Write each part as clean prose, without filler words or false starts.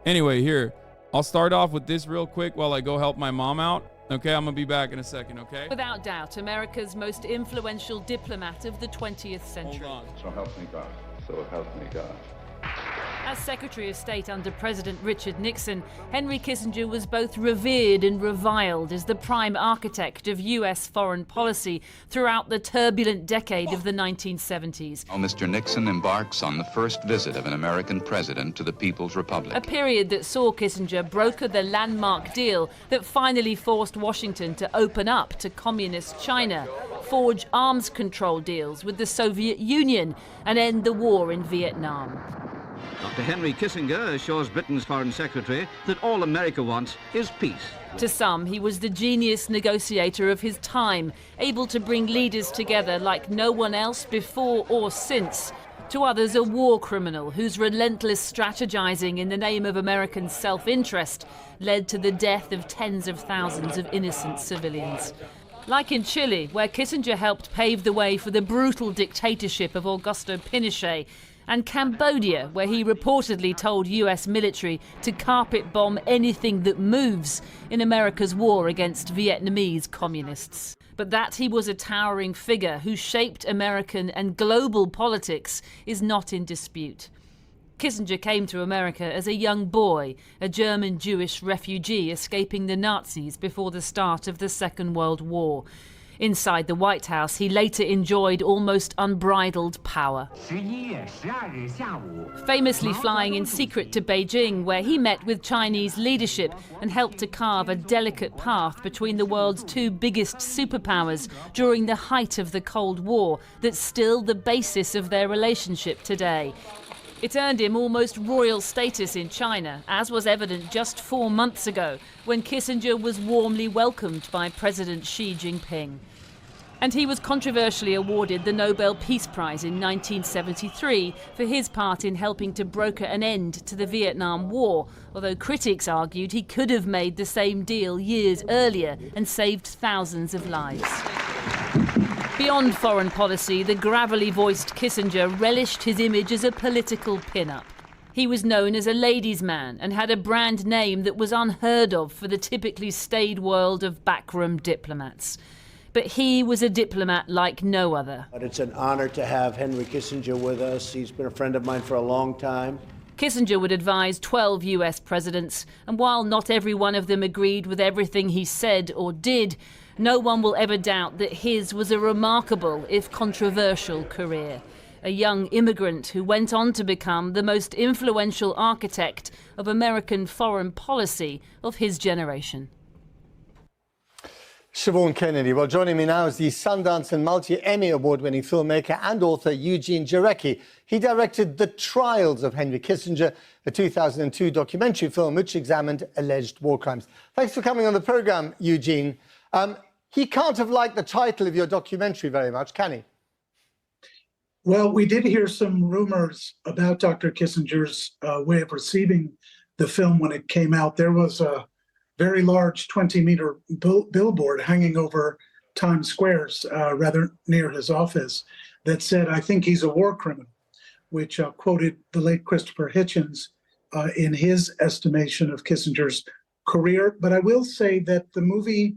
Anyway, here, I'll start off with this real quick while I go help my mom out. Okay, I'm gonna be back in a second, okay? Without doubt, America's most influential diplomat of the 20th century. Hold on. So help me God. So help me God. As Secretary of State under President Richard Nixon, Henry Kissinger was both revered and reviled as the prime architect of U.S. foreign policy throughout the turbulent decade of the 1970s. Now Mr. Nixon embarks on the first visit of an American president to the People's Republic. A period that saw Kissinger broker the landmark deal that finally forced Washington to open up to communist China, forge arms control deals with the Soviet Union, and end the war in Vietnam. Dr. Henry Kissinger assures Britain's Foreign Secretary that all America wants is peace. To some, he was the genius negotiator of his time, able to bring leaders together like no one else before or since. To others, a war criminal whose relentless strategizing in the name of American self-interest led to the death of tens of thousands of innocent civilians. Like in Chile, where Kissinger helped pave the way for the brutal dictatorship of Augusto Pinochet, and Cambodia, where he reportedly told US military to carpet bomb anything that moves in America's war against Vietnamese communists. But that he was a towering figure who shaped American and global politics is not in dispute. Kissinger came to America as a young boy, a German Jewish refugee escaping the Nazis before the start of the Second World War. Inside the White House, he later enjoyed almost unbridled power. Famously flying in secret to Beijing, where he met with Chinese leadership and helped to carve a delicate path between the world's two biggest superpowers during the height of the Cold War that's still the basis of their relationship today. It earned him almost royal status in China, as was evident just 4 months ago when Kissinger was warmly welcomed by President Xi Jinping. And he was controversially awarded the Nobel Peace Prize in 1973 for his part in helping to broker an end to the Vietnam War, although critics argued he could have made the same deal years earlier and saved thousands of lives. Beyond foreign policy, the gravelly-voiced Kissinger relished his image as a political pin-up. He was known as a ladies' man and had a brand name that was unheard of for the typically staid world of backroom diplomats. But he was a diplomat like no other. It's an honor to have Henry Kissinger with us. He's been a friend of mine for a long time. Kissinger would advise 12 US presidents, and while not every one of them agreed with everything he said or did, no one will ever doubt that his was a remarkable, if controversial, career. A young immigrant who went on to become the most influential architect of American foreign policy of his generation. Siobhan Kennedy. Well, joining me now is the Sundance and multi-Emmy award-winning filmmaker and author Eugene Jarecki. He directed The Trials of Henry Kissinger, a 2002 documentary film which examined alleged war crimes. Thanks for coming on the programme, Eugene. He can't have liked the title of your documentary very much, can he? Well, we did hear some rumors about Dr. Kissinger's way of receiving the film when it came out. There was a very large 20-meter billboard hanging over Times Square, rather near his office, that said, "I think he's a war criminal," which quoted the late Christopher Hitchens in his estimation of Kissinger's career. But I will say that the movie,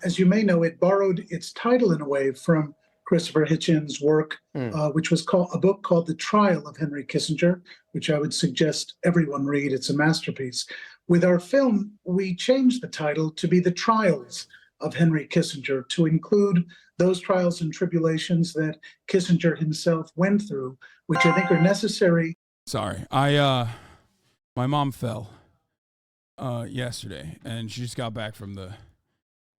as you may know, it borrowed its title in a way from Christopher Hitchens' work, which was a book called The Trial of Henry Kissinger, which I would suggest everyone read. It's a masterpiece. With our film, we changed the title to be The Trials of Henry Kissinger, to include those trials and tribulations that Kissinger himself went through, which I think are necessary. Sorry, my mom fell yesterday, and she just got back from the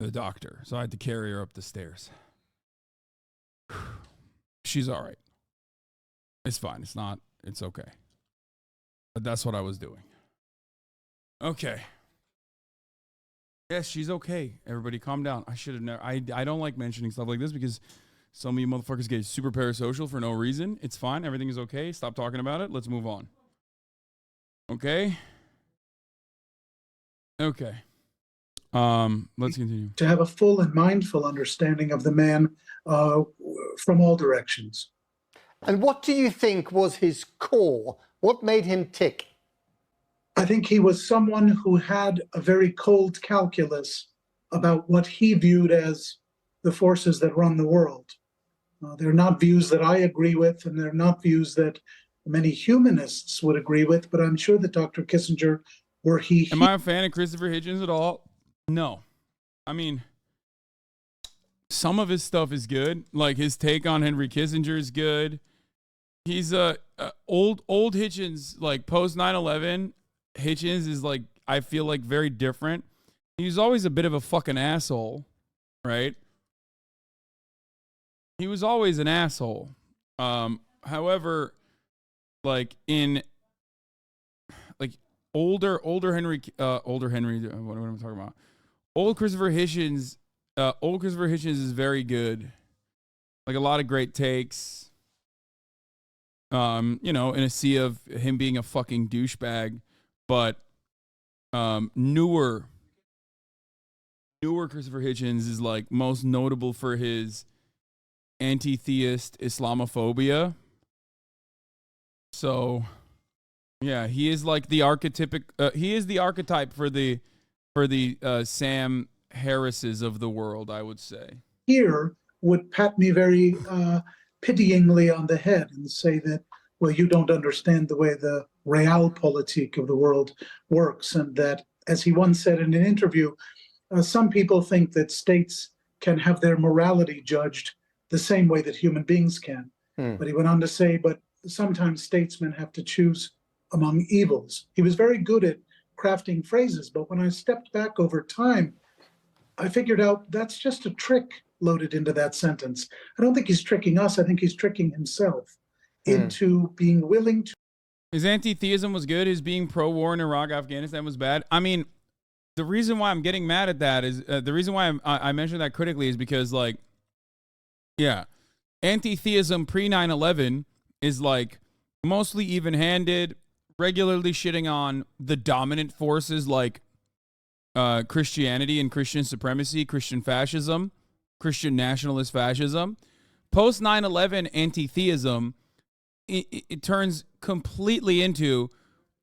doctor, so I had to carry her up the stairs. She's all right. It's fine. It's okay. But that's what I was doing. Okay. Yes, she's okay. Everybody calm down. I should have never. I don't like mentioning stuff like this because some of you motherfuckers get super parasocial for no reason. It's fine. Everything is okay. Stop talking about it. Let's move on. Okay? Okay. Let's continue. To have a full and mindful understanding of the man from all directions. And what do you think was his core? What made him tick? I think he was someone who had a very cold calculus about what he viewed as the forces that run the world. They're not views that I agree with, and they're not views that many humanists would agree with, but I'm sure that Dr. Kissinger, were he... Am I a fan of Christopher Hitchens at all? No. I mean, some of his stuff is good. Like his take on Henry Kissinger is good. He's old Hitchens, like post 9/11. Hitchens is like, I feel like very different. He's always a bit of a fucking asshole, right? He was always an asshole. However, like in like older Henry, what am I talking about? Old Christopher Hitchens is very good. Like a lot of great takes. You know, in a sea of him being a fucking douchebag, but newer Christopher Hitchens is like most notable for his anti-theist Islamophobia. So, yeah, he is like the he is the archetype for the Sam Harrises of the world, I would say. Here would pat me very pityingly on the head and say that, well, you don't understand the way the realpolitik of the world works, and that, as he once said in an interview, some people think that states can have their morality judged the same way that human beings can. But he went on to say, but sometimes statesmen have to choose among evils. He was very good at crafting phrases, but when I stepped back over time, I figured out that's just a trick loaded into that sentence. I don't think he's tricking us. I think he's tricking himself into being willing to. His anti-theism was good. His being pro-war in Iraq, Afghanistan was bad. I mean, the reason why I'm getting mad at that is the reason why I mentioned that critically is because, like, yeah, anti-theism pre 9/11 is like mostly even-handed, regularly shitting on the dominant forces like Christianity and Christian supremacy, Christian fascism, Christian nationalist fascism. Post 9/11 anti-theism, it turns completely into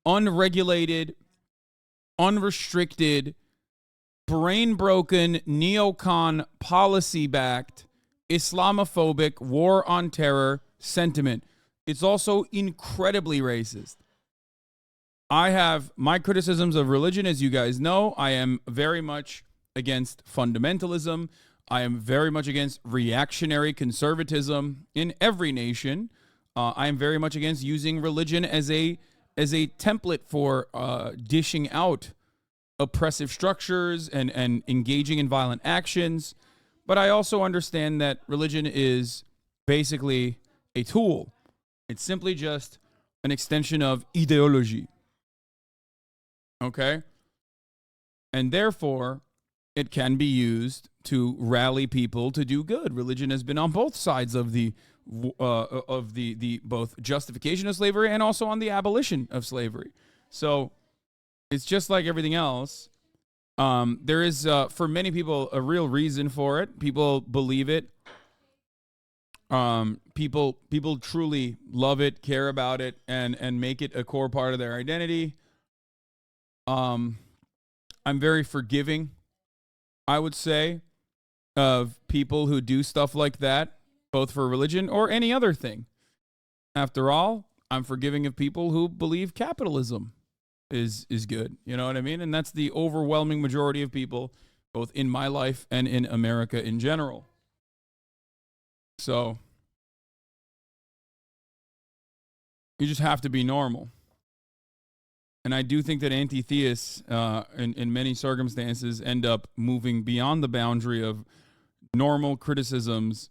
unregulated, unrestricted, brain-broken, neocon, policy-backed, Islamophobic, war on terror sentiment. It's also incredibly racist. I have my criticisms of religion, as you guys know. I am very much against fundamentalism. I am very much against reactionary conservatism in every nation. I am very much against using religion as a template for dishing out oppressive structures and engaging in violent actions. But I also understand that religion is basically a tool. It's simply just an extension of ideology. Okay? And therefore, it can be used to rally people to do good. Religion has been on both sides of the both justification of slavery and also on the abolition of slavery. So it's just like everything else. There is, for many people, a real reason for it. People believe it. People truly love it, care about it, and make it a core part of their identity. I'm very forgiving, I would say, of people who do stuff like that, both for religion or any other thing. After all, I'm forgiving of people who believe capitalism is good. You know what I mean? And that's the overwhelming majority of people, both in my life and in America in general. So you just have to be normal. And I do think that anti-theists, in many circumstances, end up moving beyond the boundary of normal criticisms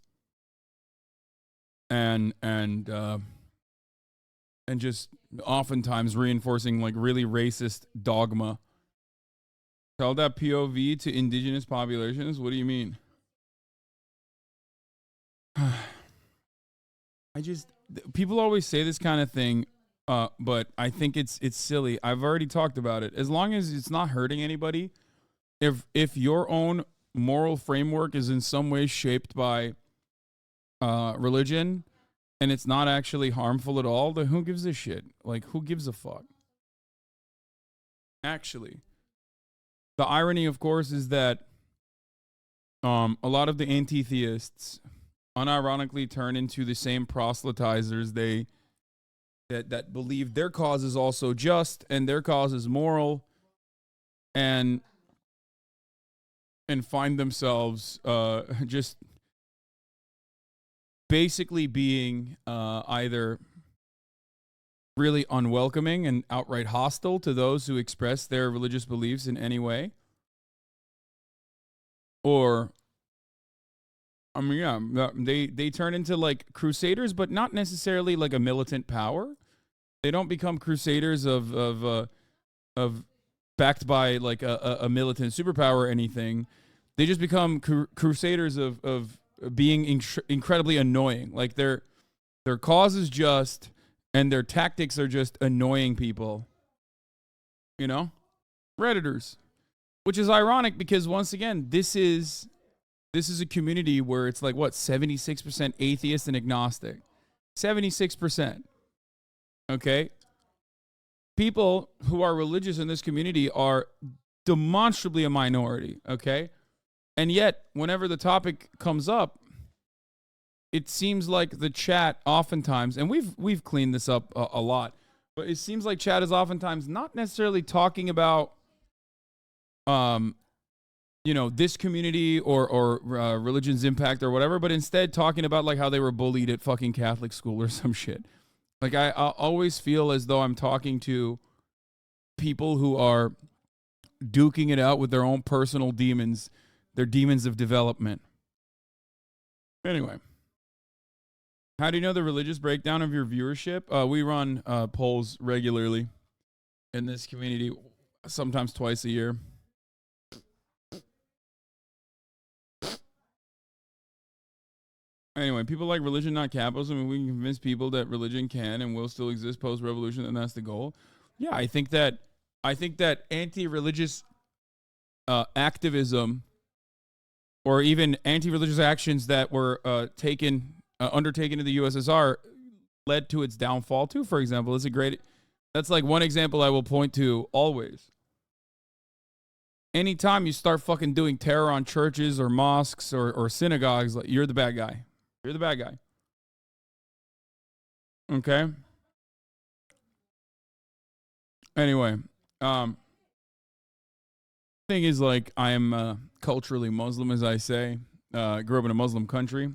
and just oftentimes reinforcing like really racist dogma. Tell that POV to indigenous populations? What do you mean? People always say this kind of thing, but I think it's silly. I've already talked about it. As long as it's not hurting anybody, if your own moral framework is in some way shaped by religion, and it's not actually harmful at all, then who gives a shit? Like, who gives a fuck? Actually, the irony, of course, is that a lot of the anti-theists unironically turn into the same proselytizers that believe their cause is also just and their cause is moral, and find themselves just basically being either really unwelcoming and outright hostile to those who express their religious beliefs in any way, or I mean, yeah, they turn into like crusaders, but not necessarily like a militant power. They don't become crusaders of backed by like a militant superpower or anything. They just become crusaders of being incredibly annoying. Like their cause is just, and their tactics are just annoying people. You know, Redditors, which is ironic because once again, this is a community where it's like what 76% atheist and agnostic, 76%. Okay, people who are religious in this community are demonstrably a minority. Okay, and yet whenever the topic comes up, it seems like the chat oftentimes, and we've cleaned this up a lot, but it seems like chat is oftentimes not necessarily talking about this community or religion's impact or whatever, but instead talking about like how they were bullied at fucking Catholic school or some shit. Like I always feel as though I'm talking to people who are duking it out with their own personal demons, their demons of development. Anyway, how do you know the religious breakdown of your viewership? We run polls regularly in this community, sometimes twice a year. Anyway, people like religion, not capitalism, and we can convince people that religion can and will still exist post-revolution, and that's the goal. Yeah, I think that anti-religious activism, or even anti-religious actions that were undertaken in the USSR, led to its downfall too. For example, that's like one example I will point to always. Anytime you start fucking doing terror on churches or mosques or synagogues, like, you're the bad guy. You're the bad guy. Okay. Anyway, thing is, like, I am culturally Muslim, as I say. Grew up in a Muslim country.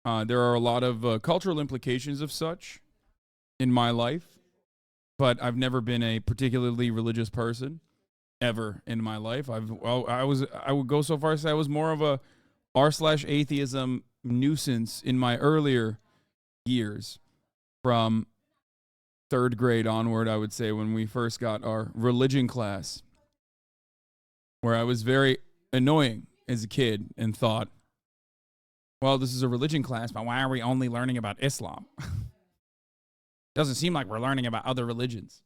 There are a lot of cultural implications of such in my life, but I've never been a particularly religious person ever in my life. I would go so far as to say I was more of a r/atheism nuisance in my earlier years, from third grade onward, I would say, when we first got our religion class, where I was very annoying as a kid and thought, well, this is a religion class, but why are we only learning about Islam? Doesn't seem like we're learning about other religions.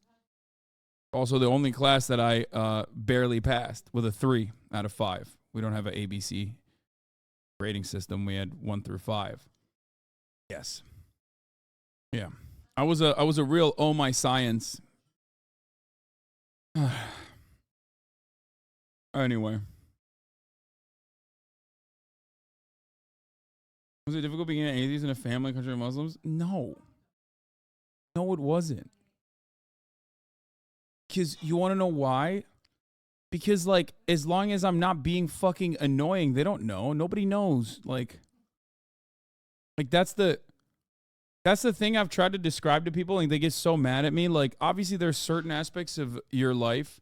Also, the only class that I barely passed with a 3 out of 5. We don't have an ABC grading system. We had 1 through 5. Yes. Yeah. I was a real oh my science. Anyway. Was it difficult being an atheist in a family country of Muslims? No. No, it wasn't. Because you want to know why? Because, like, as long as I'm not being fucking annoying, they don't know. Nobody knows. Like that's the thing I've tried to describe to people, and they get so mad at me. Like, obviously, there's certain aspects of your life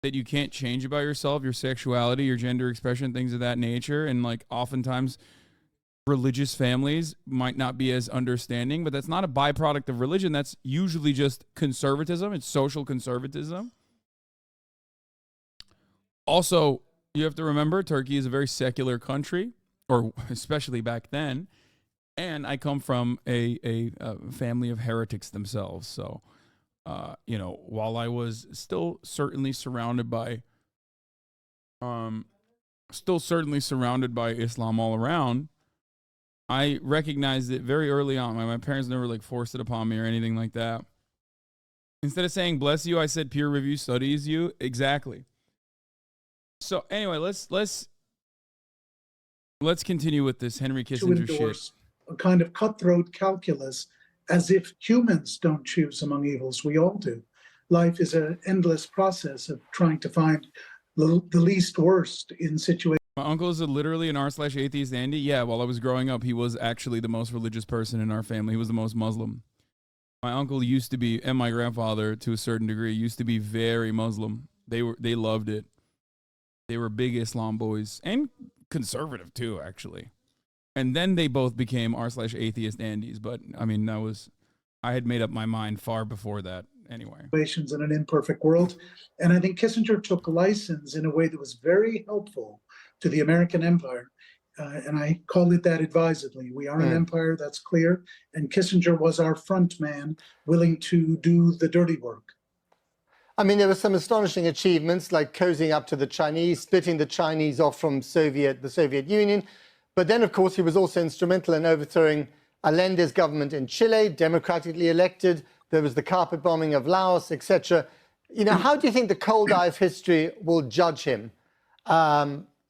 that you can't change about yourself, your sexuality, your gender expression, things of that nature. And, like, oftentimes religious families might not be as understanding, but that's not a byproduct of religion. That's usually just conservatism. It's social conservatism. Also, you have to remember, Turkey is a very secular country, or especially back then. And I come from a family of heretics themselves. So, while I was still certainly surrounded by Islam all around, I recognized it very early on. My parents never like forced it upon me or anything like that. Instead of saying bless you, I said peer review studies you. Exactly. So anyway, let's continue with this Henry To Kissinger shit. endorse a kind of cutthroat calculus, as if humans don't choose among evils. We all do. Life is an endless process of trying to find the least worst in situations. My uncle is literally an r/atheist Andy. Yeah, while I was growing up, he was actually the most religious person in our family. He was the most Muslim. My uncle used to be, and my grandfather to a certain degree, used to be very Muslim. They loved it. They were big Islam boys and conservative too, actually. And then they both became r/atheist Andys. But I mean, I had made up my mind far before that. Anyway, In an imperfect world. And I think Kissinger took license in a way that was very helpful to the American empire. And I call it that advisedly. We are an empire, that's clear. And Kissinger was our front man, willing to do the dirty work. I mean, there were some astonishing achievements, like cozying up to the Chinese, splitting the Chinese off from the Soviet Union. But then, of course, he was also instrumental in overthrowing Allende's government in Chile, democratically elected. There was the carpet bombing of Laos, etc. You know, how do you think the cold eye of history will judge him?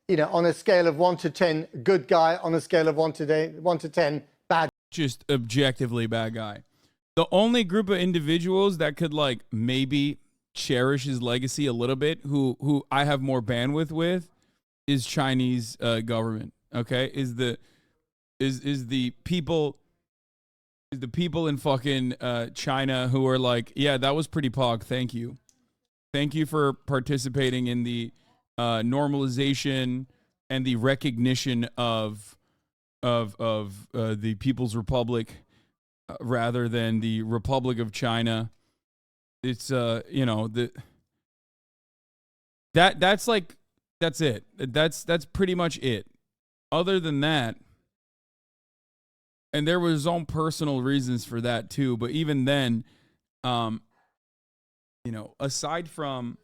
You know, on a scale of 1 to 10, good guy, on a scale of 1 to 10, bad. just objectively bad guy. The only group of individuals that could like maybe cherish his legacy a little bit, who I have more bandwidth with, is Chinese government. Okay, is the people in fucking China who are like, yeah, that was pretty pog. Thank you for participating in the normalization and the recognition of the People's Republic rather than the Republic of China. It's you know, that's it. That's pretty much it. Other than that, and there was his own personal reasons for that too, but even then, you know, aside from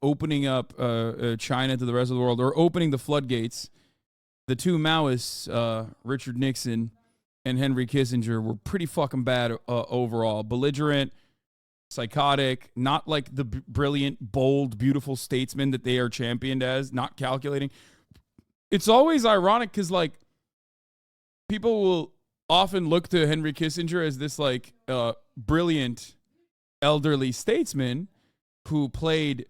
opening up China to the rest of the world, or opening the floodgates, the two Maoists, Richard Nixon and Henry Kissinger, were pretty fucking bad overall. Belligerent, psychotic, not like the brilliant, bold, beautiful statesman that they are championed as, not calculating. It's always ironic because, like, people will often look to Henry Kissinger as this, like, brilliant elderly statesman who played,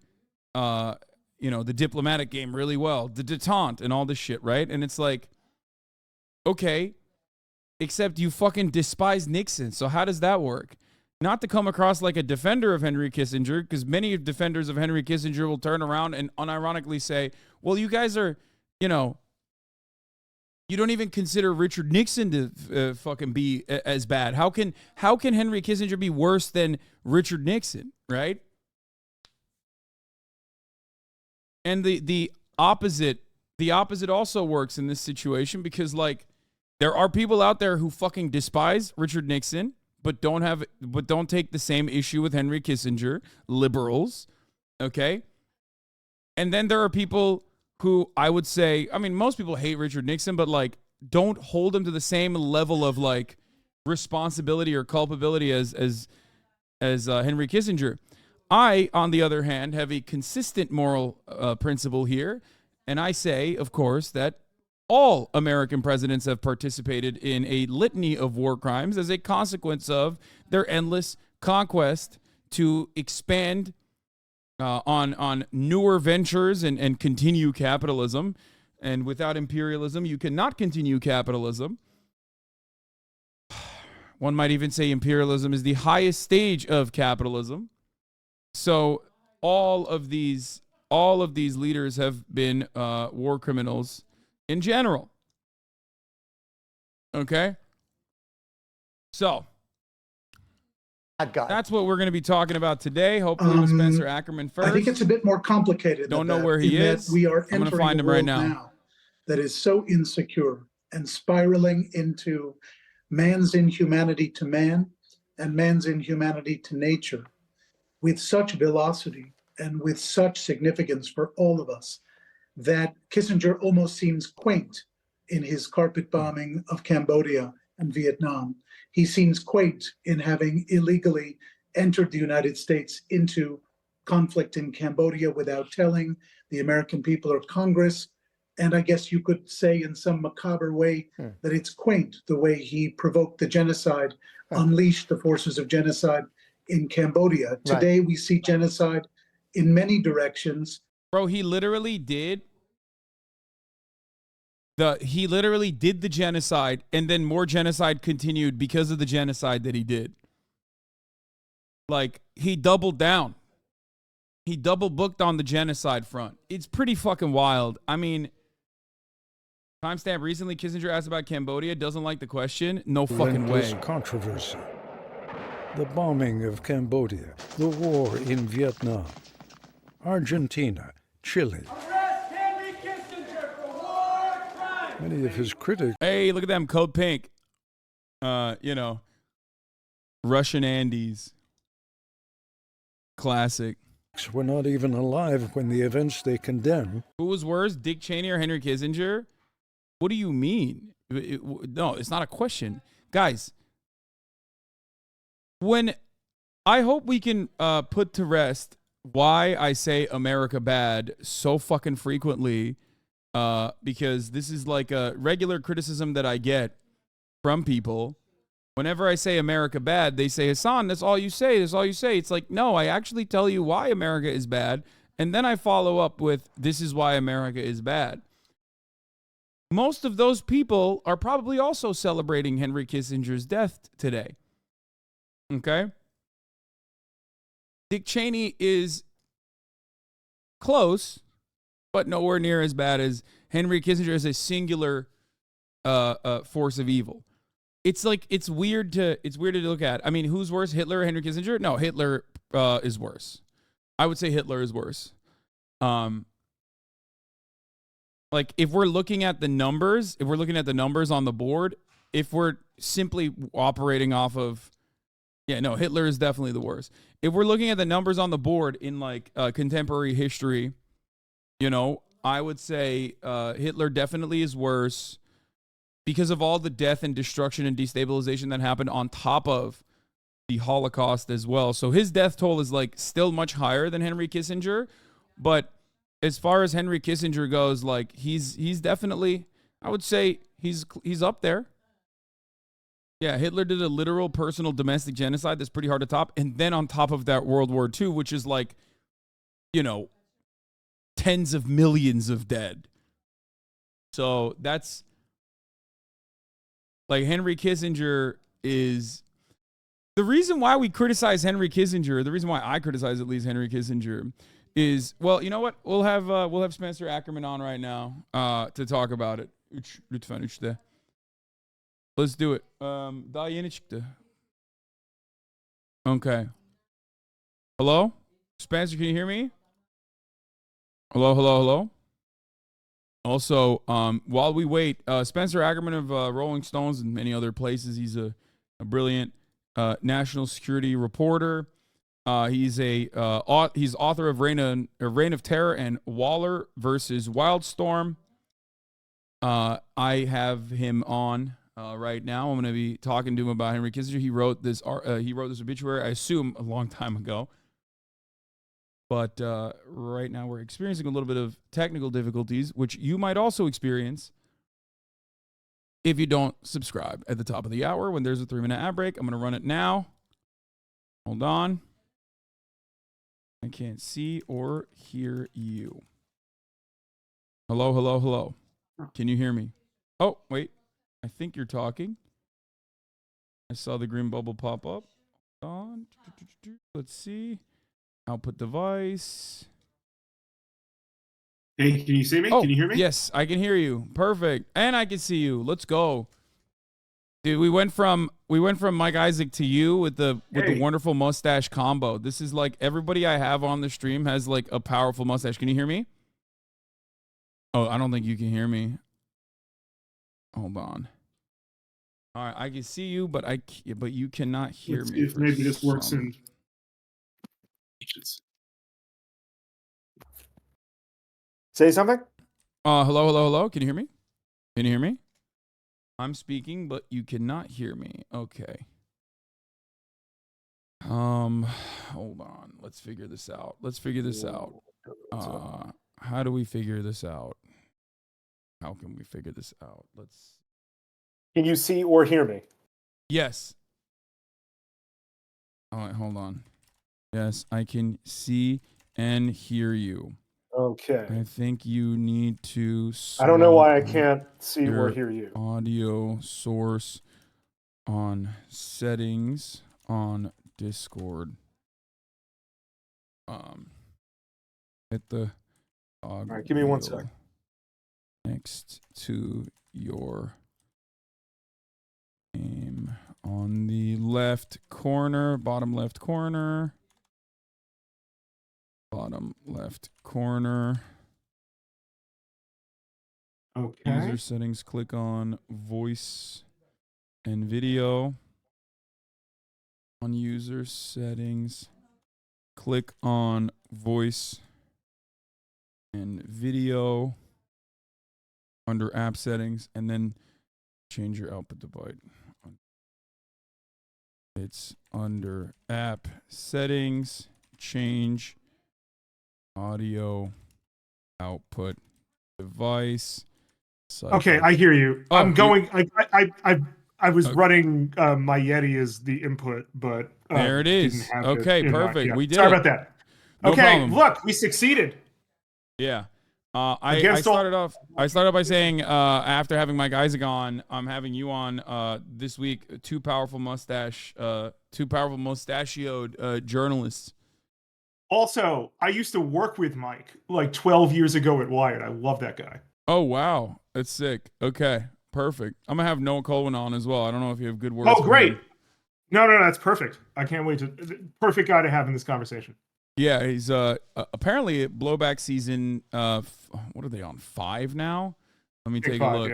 you know, the diplomatic game really well, the detente and all this shit, right? And it's like, okay, except you fucking despise Nixon. So how does that work? Not to come across like a defender of Henry Kissinger, because many defenders of Henry Kissinger will turn around and unironically say, well, you guys are, you know, you don't even consider Richard Nixon to fucking be as bad. How can Henry Kissinger be worse than Richard Nixon, right? And the opposite also works in this situation, because like there are people out there who fucking despise Richard Nixon but don't take the same issue with Henry Kissinger, liberals, okay? And then there are people who I would say, I mean, most people hate Richard Nixon, but like don't hold him to the same level of like responsibility or culpability as Henry Kissinger. I, on the other hand, have a consistent moral principle here, and I say, of course, that all American presidents have participated in a litany of war crimes as a consequence of their endless conquest to expand on newer ventures and continue capitalism. And without imperialism, you cannot continue capitalism. One might even say imperialism is the highest stage of capitalism. So all of these leaders have been war criminals in general. Okay? So that's what we're going to be talking about today. Hopefully with Spencer Ackerman first. I think it's a bit more complicated. Don't know where he is. We are I'm going to find him right now. That is so insecure and spiraling into man's inhumanity to man and man's inhumanity to nature with such velocity and with such significance for all of us that Kissinger almost seems quaint in his carpet bombing of Cambodia and Vietnam. He seems quaint in having illegally entered the United States into conflict in Cambodia without telling the American people or Congress. And I guess you could say in some macabre way that it's quaint the way he provoked the genocide, unleashed the forces of genocide in Cambodia. Today, we see genocide in many directions. Bro, he literally did the genocide, and then more genocide continued because of the genocide that he did. Like, he doubled down. He double booked on the genocide front. It's pretty fucking wild. I mean, timestamp recently, Kissinger asked about Cambodia, doesn't like the question. No fucking way. Controversy. The bombing of Cambodia, the war in Vietnam, Argentina, Chile. Many of his critics. Hey, look at them, Code Pink. You know, Russian Andes. Classic. Were not even alive when the events they condemn. Who was worse, Dick Cheney or Henry Kissinger? What do you mean? No, it's not a question. Guys, when I hope we can put to rest why I say America bad so fucking frequently, because this is like a regular criticism that I get from people. Whenever I say America bad, they say, Hassan, that's all you say. That's all you say. It's like, no, I actually tell you why America is bad. And then I follow up with, this is why America is bad. Most of those people are probably also celebrating Henry Kissinger's death today. Okay? Dick Cheney is close, but nowhere near as bad as Henry Kissinger as a singular force of evil. It's like, it's weird to look at. I mean, who's worse, Hitler or Henry Kissinger? No, Hitler is worse. I would say Hitler is worse. Like, if we're looking at the numbers, on the board, if we're simply operating off of, Hitler is definitely the worst. If we're looking at the numbers on the board in like contemporary history, I would say Hitler definitely is worse, because of all the death and destruction and destabilization that happened on top of the Holocaust as well. So his death toll is like still much higher than Henry Kissinger. But as far as Henry Kissinger goes, like he's definitely, I would say he's up there. Yeah, Hitler did a literal personal domestic genocide that's pretty hard to top. And then on top of that, World War II, which is like, tens of millions of dead. So that's, like, Henry Kissinger is the reason why we criticize Henry Kissinger. The reason why I criticize at least Henry Kissinger is, well, you know what? We'll have Spencer Ackerman on right now to talk about it. Let's do it. Okay. Hello, Spencer. Can you hear me? Hello. Also, while we wait, Spencer Ackerman of Rolling Stones and many other places, he's a brilliant national security reporter. He's author of Reign of Terror and Waller versus Wildstorm. I have him on right now. I'm going to be talking to him about Henry Kissinger. He wrote this obituary, I assume, a long time ago. But right now we're experiencing a little bit of technical difficulties, which you might also experience if you don't subscribe at the top of the hour when there's a 3-minute ad break. I'm going to run it now. Hold on. I can't see or hear you. Hello. Can you hear me? Oh, wait. I think you're talking. I saw the green bubble pop up. Hold on. Let's see. Output device. Hey, can you see me? Can you hear me? Yes, I can hear you. Perfect. And I can see you. Let's go. Dude, we went from Mike Isaac to you with the wonderful mustache combo. This is like everybody I have on the stream has like a powerful mustache. Can you hear me? Oh, I don't think you can hear me. Hold on. All right, I can see you, but you cannot hear me. If maybe this works in. Say something. Hello. Can you hear me? I'm speaking, but you cannot hear me. Okay. Hold on. Let's figure this out. How do we figure this out? How can we figure this out? Can you see or hear me? Yes. All right, hold on. Yes, I can see and hear you. Okay. I think you need to I don't know why I swap can't see or your hear you. audio source on settings on Discord. Hit the All right, give me 1 sec. Next to your name on the left corner, bottom left corner. Bottom left corner. Okay. User settings, click on voice and video. On user settings, click on voice and video under app settings, and then change your output to byte. It's under app settings, change audio output device. Okay, I hear you. Oh, I'm going. I was running my Yeti as the input, but there it is. Didn't have Okay, it in perfect. yeah. We did Sorry it. about that. No Okay, problem. look, we succeeded. Yeah. I started off by saying after having Mike Isaac on, I'm having you on this week. Two powerful mustachioed journalists. Also, I used to work with Mike like 12 years ago at Wired. I love that guy. Oh wow, that's sick. Okay, perfect. I'm gonna have Noah Colwyn on as well. I don't know if you have good words. Oh, great. No, that's perfect. I can't wait to. Perfect guy to have in this conversation. Yeah, he's apparently Blowback season. What are they on? 5 now? Let me take a look.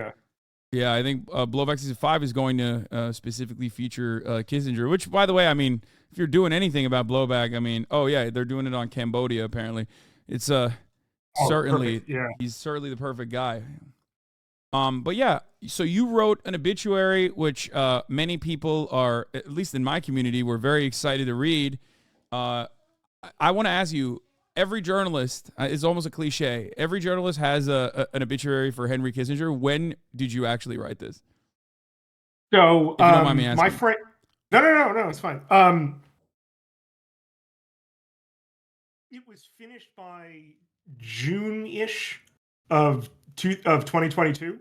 Yeah, I think Blowback season 5 is going to specifically feature Kissinger. Which, by the way, I mean, if you're doing anything about Blowback, I mean, oh yeah, they're doing it on Cambodia. Apparently, it's certainly he's certainly the perfect guy. But yeah, so you wrote an obituary, which many people are, at least in my community, were very excited to read. I want to ask you, every journalist, it's almost a cliche, every journalist has an obituary for Henry Kissinger. When did you actually write this? So, if you don't mind me asking. my friend, no, it's fine. It was finished by June-ish of 2022.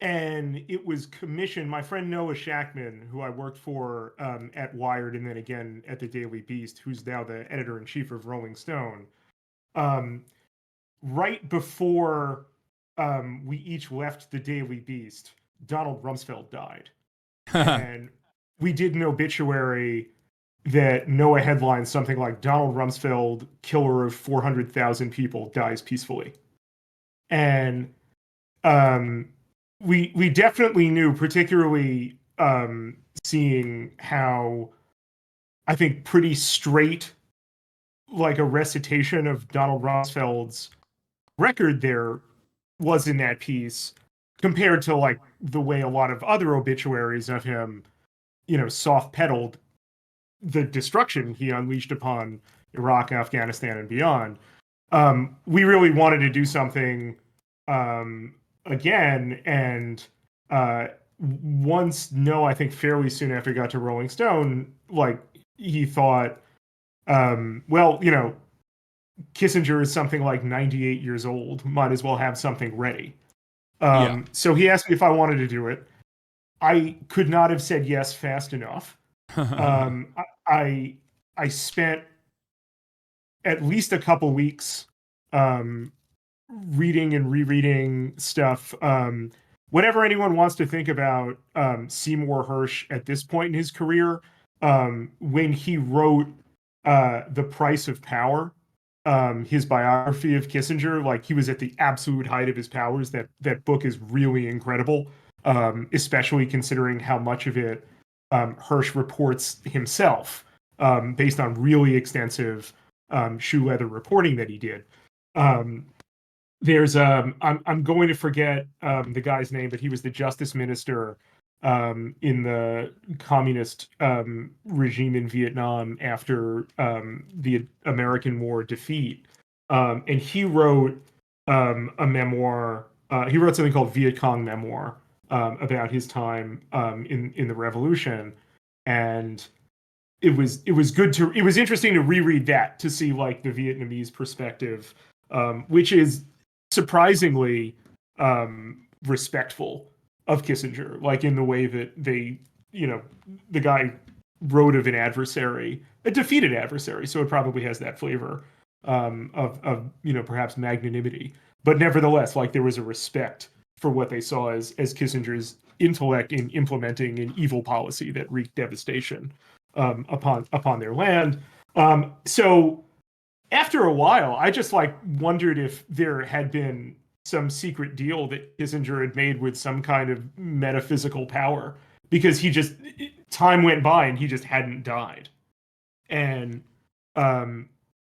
And it was commissioned. My friend Noah Shackman, who I worked for at Wired and then again at the Daily Beast, who's now the editor-in-chief of Rolling Stone, right before we each left the Daily Beast, Donald Rumsfeld died. And we did an obituary that Noah headlined something like Donald Rumsfeld, killer of 400,000 people, dies peacefully. And we definitely knew, particularly seeing how I think pretty straight, like a recitation of Donald Rumsfeld's record there was in that piece, compared to like the way a lot of other obituaries of him, soft pedaled the destruction he unleashed upon Iraq, Afghanistan, and beyond. We really wanted to do something again, and I think fairly soon after he got to Rolling Stone, like he thought, Kissinger is something like 98 years old, might as well have something ready. So he asked me if I wanted to do it. I could not have said yes fast enough. I spent at least a couple weeks reading and rereading stuff. Whatever anyone wants to think about Seymour Hersh at this point in his career, when he wrote The Price of Power, his biography of Kissinger, like he was at the absolute height of his powers. That book is really incredible, especially considering how much of it Hersh reports himself, based on really extensive shoe leather reporting that he did. there's I'm going to forget the guy's name, but he was the justice minister in the communist regime in Vietnam after the American War defeat, and he wrote a memoir. He wrote something called Viet Cong Memoir about his time in the revolution, and it was interesting to reread that to see like the Vietnamese perspective, which is surprisingly respectful of Kissinger, like in the way that they, the guy wrote of an adversary, a defeated adversary, so it probably has that flavor of perhaps magnanimity, but nevertheless, like there was a respect for what they saw as Kissinger's intellect in implementing an evil policy that wreaked devastation upon their land. So after a while, I just like wondered if there had been some secret deal that Kissinger had made with some kind of metaphysical power, because time went by and he just hadn't died. And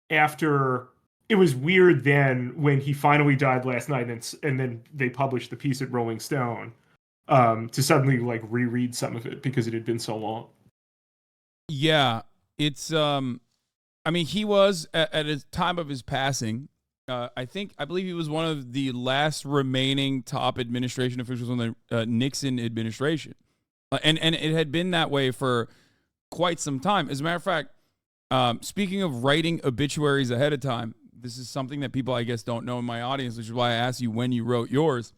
after, it was weird then when he finally died last night, and then they published the piece at Rolling Stone, to suddenly like reread some of it because it had been so long. Yeah, it's I mean, he was at his time of his passing. I believe he was one of the last remaining top administration officials in the Nixon administration, and it had been that way for quite some time. As a matter of fact, speaking of writing obituaries ahead of time, this is something that people, I guess, don't know in my audience, which is why I asked you when you wrote yours.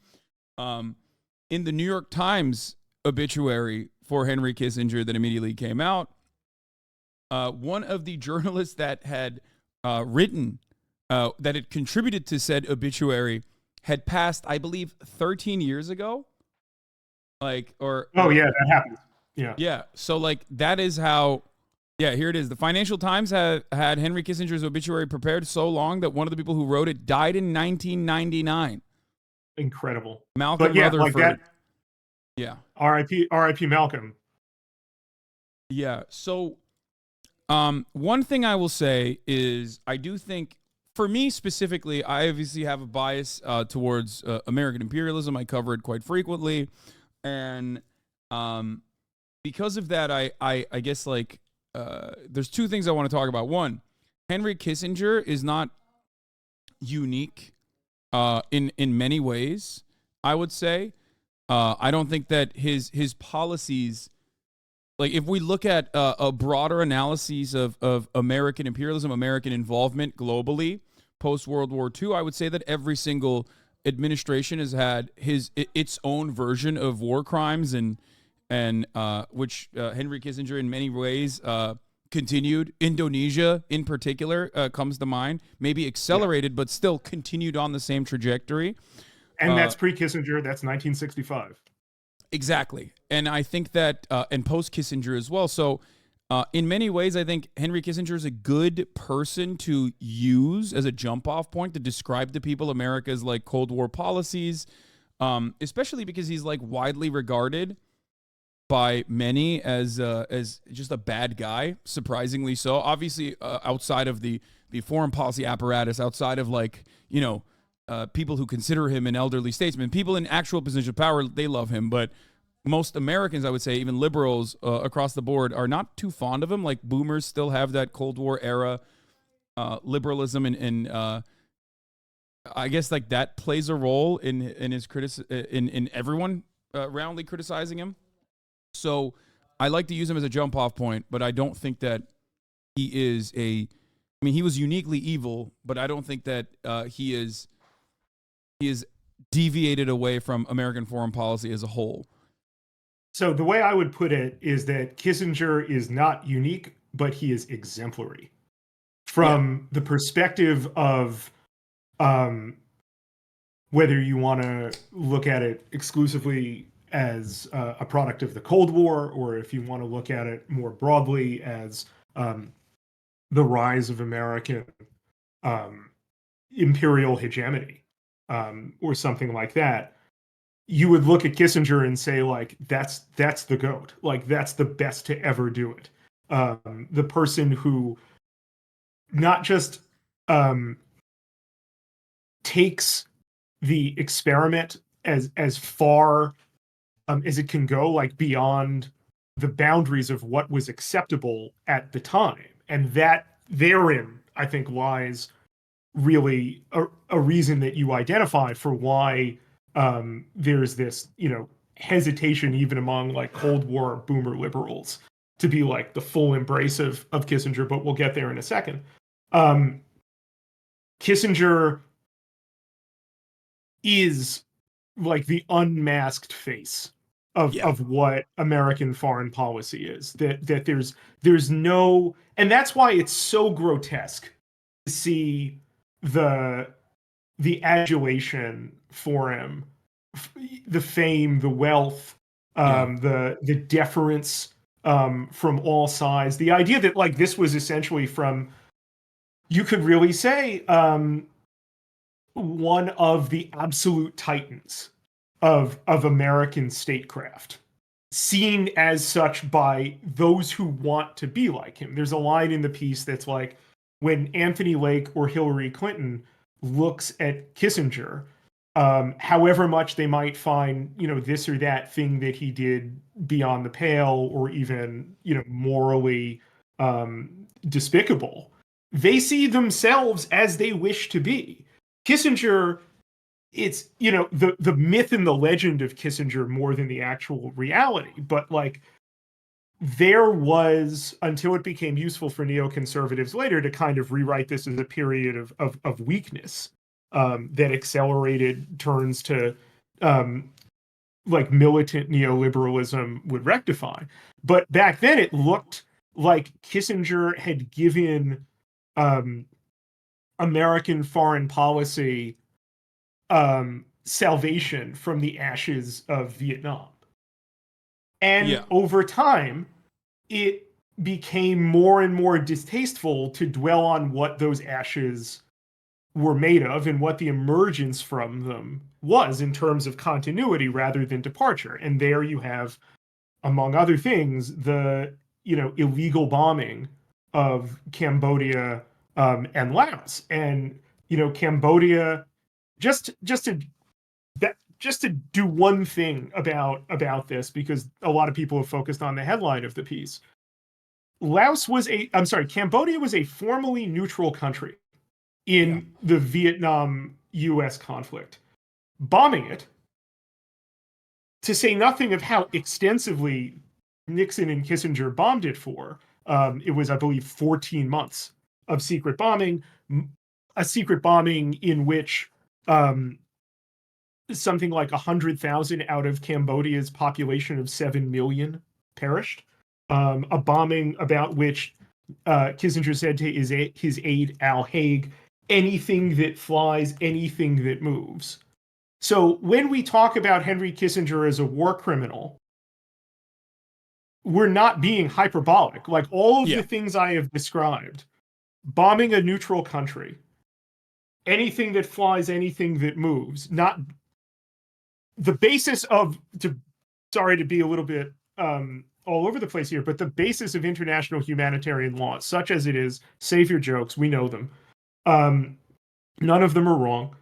In the New York Times obituary for Henry Kissinger that immediately came out, one of the journalists that had written, that had contributed to said obituary, had passed, I believe, 13 years ago. Yeah, that happened. Yeah. So like that is how. Yeah, here it is. The Financial Times had Henry Kissinger's obituary prepared so long that one of the people who wrote it died in 1999. Incredible. Malcolm Rutherford. Like that, yeah. R.I.P. Malcolm. Yeah. So, one thing I will say is I do think, for me specifically, I obviously have a bias towards American imperialism. I cover it quite frequently, and because of that, I guess like there's two things I want to talk about. One, Henry Kissinger is not unique in many ways, I would say. I don't think that his policies, like if we look at a broader analysis of American imperialism, American involvement globally post-World War II, I would say that every single administration has had its own version of war crimes, and which Henry Kissinger in many ways continued. Indonesia in particular comes to mind, maybe accelerated, but still continued on the same trajectory. And that's pre-Kissinger, that's 1965. Exactly. And I think that, and post-Kissinger as well. So in many ways, I think Henry Kissinger is a good person to use as a jump-off point to describe to people America's like Cold War policies, especially because he's like widely regarded by many as just a bad guy, surprisingly so. Obviously, outside of the foreign policy apparatus, outside of like, people who consider him an elderly statesman, people in actual position of power, they love him. But most Americans, I would say, even liberals across the board, are not too fond of him. Like boomers still have that Cold War era liberalism, and I guess like that plays a role in his in everyone roundly criticizing him. So I like to use him as a jump off point, but I don't think that he is he was uniquely evil, but I don't think that he is deviated away from American foreign policy as a whole. So the way I would put it is that Kissinger is not unique, but he is exemplary from the perspective of whether you want to look at it exclusively as a product of the Cold War, or if you want to look at it more broadly as the rise of American imperial hegemony, or something like that. You would look at Kissinger and say, like, that's the GOAT. Like, that's the best to ever do it. The person who not just takes the experiment as far as it can go, like beyond the boundaries of what was acceptable at the time. And that therein, I think, lies really a reason that you identify for why there's this, hesitation even among like Cold War boomer liberals to be like the full embrace of Kissinger, but we'll get there in a second. Kissinger is like the unmasked face of what American foreign policy is. That there's no, and that's why it's so grotesque to see the adulation for him, the fame, the wealth, the deference from all sides. The idea that like this was essentially from, you could really say, one of the absolute titans of American statecraft, seen as such by those who want to be like him. There's a line in the piece that's like, when Anthony Lake or Hillary Clinton looks at Kissinger, however much they might find, this or that thing that he did beyond the pale or even, morally despicable, they see themselves as they wish to be. Kissinger, it's, the myth and the legend of Kissinger more than the actual reality, but like, there was, until it became useful for neoconservatives later to kind of rewrite this as a period of weakness that accelerated turns to like militant neoliberalism would rectify. But back then it looked like Kissinger had given American foreign policy salvation from the ashes of Vietnam. And over time, it became more and more distasteful to dwell on what those ashes were made of and what the emergence from them was in terms of continuity rather than departure. And there you have, among other things, the illegal bombing of Cambodia and Laos. And Cambodia, just to do one thing about this, because a lot of people have focused on the headline of the piece. Cambodia was a formally neutral country in the Vietnam-US conflict. Bombing it, to say nothing of how extensively Nixon and Kissinger bombed it for, it was, I believe, 14 months of secret bombing, a secret bombing in which something like 100,000 out of Cambodia's population of 7 million perished. A bombing about which Kissinger said to his aide, Al Haig, anything that flies, anything that moves. So when we talk about Henry Kissinger as a war criminal, we're not being hyperbolic. Like all of the things I have described, bombing a neutral country, anything that flies, anything that moves, not the basis of, sorry to be a little bit all over the place here, but the basis of international humanitarian law, such as it is, save your jokes, we know them, none of them are wrong,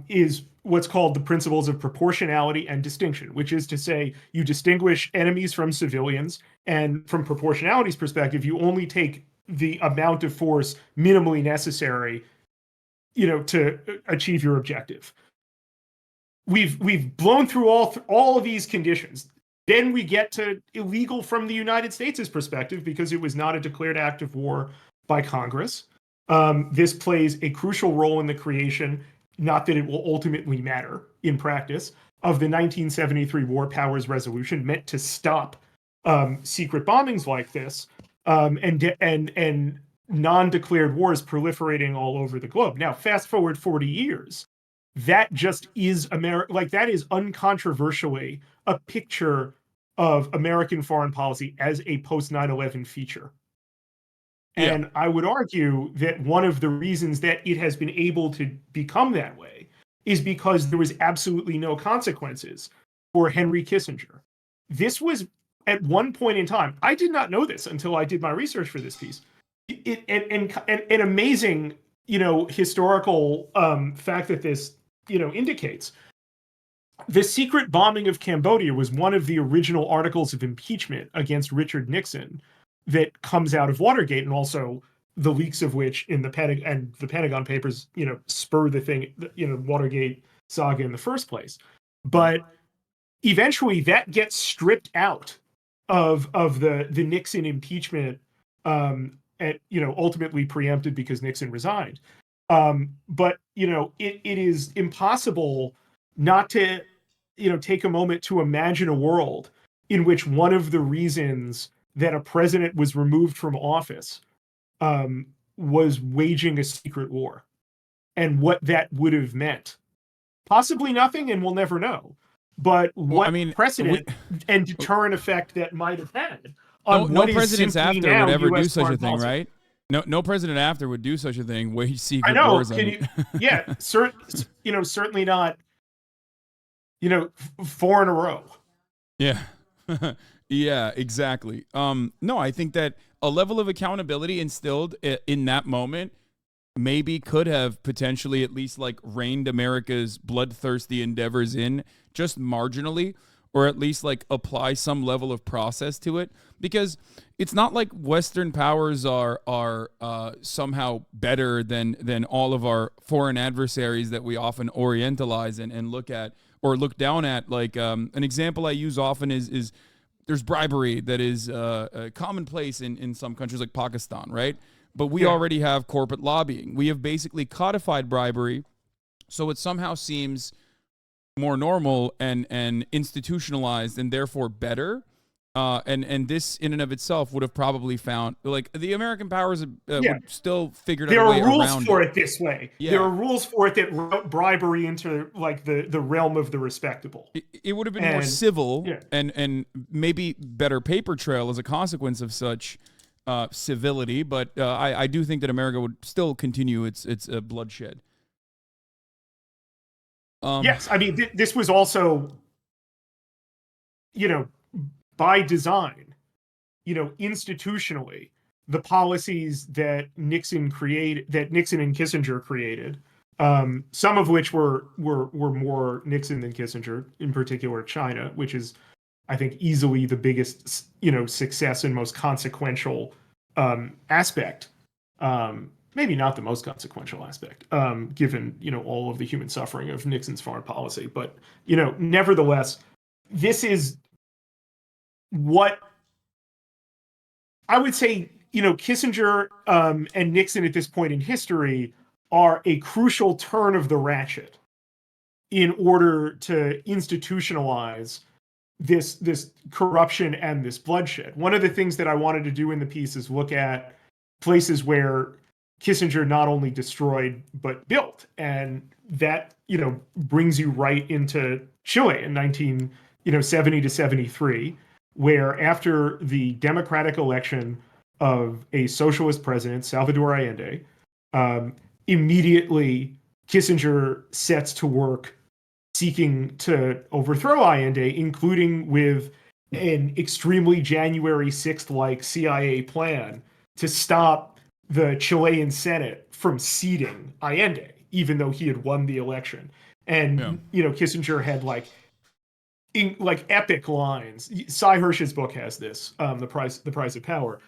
is what's called the principles of proportionality and distinction, which is to say you distinguish enemies from civilians, and from proportionality's perspective, you only take the amount of force minimally necessary, to achieve your objective. We've blown through all of these conditions. Then we get to illegal from the United States' perspective because it was not a declared act of war by Congress. This plays a crucial role in the creation, not that it will ultimately matter in practice, of the 1973 War Powers Resolution meant to stop secret bombings like this and non-declared wars proliferating all over the globe. Now, fast forward 40 years. That just is that is uncontroversially a picture of American foreign policy as a post 9/11 feature. And I would argue that one of the reasons that it has been able to become that way is because there was absolutely no consequences for Henry Kissinger. This was at one point in time, I did not know this until I did my research for this piece. An amazing, historical fact that this indicates. The secret bombing of Cambodia was one of the original articles of impeachment against Richard Nixon that comes out of Watergate, and also the leaks of which in the Pentagon Papers, spur the thing, Watergate saga in the first place. But eventually that gets stripped out of the Nixon impeachment, ultimately preempted because Nixon resigned. But it is impossible not to take a moment to imagine a world in which one of the reasons that a president was removed from office was waging a secret war, and what that would have meant. Possibly nothing, and we'll never know. But what precedent and deterrent effect that might have had on no what is presidents simply after now would ever US do such a foreign thing, policy. right? No president after would do such a thing. Wage secret I know. wars. Certainly not. 4 in a row. Yeah. Yeah, exactly. No, I think that a level of accountability instilled in that moment maybe could have potentially at least like reined America's bloodthirsty endeavors in just marginally, or at least like apply some level of process to it, because it's not like Western powers are somehow better than all of our foreign adversaries that we often orientalize and look at or look down at. Like an example I use often is there's bribery that is commonplace in some countries like Pakistan, right? But we already have corporate lobbying. We have basically codified bribery, so it somehow seems more normal and institutionalized and therefore better. And this in and of itself would have probably found, like, the American powers would still figure out a way around it. There are rules for it this way. Yeah. There are rules for it that route bribery into like the realm of the respectable. It would have been more civil and maybe better paper trail as a consequence of such civility. But I do think that America would still continue its bloodshed. Yes, I mean, this was also, by design, institutionally, the policies that Nixon and Kissinger created, some of which were more Nixon than Kissinger, in particular China, which is, I think, easily the biggest, success and most consequential aspect. Maybe not the most consequential aspect, given, all of the human suffering of Nixon's foreign policy. But, nevertheless, this is what I would say, Kissinger and Nixon at this point in history are a crucial turn of the ratchet in order to institutionalize this corruption and this bloodshed. One of the things that I wanted to do in the piece is look at places where Kissinger not only destroyed but built, and that brings you right into Chile in 1970 to 73, where after the democratic election of a socialist president, Salvador Allende, immediately Kissinger sets to work seeking to overthrow Allende, including with an extremely January 6th-like CIA plan to stop the Chilean Senate from seating Allende, even though he had won the election. And, Kissinger had epic lines. Cy Hirsch's book has this, The Price of Power,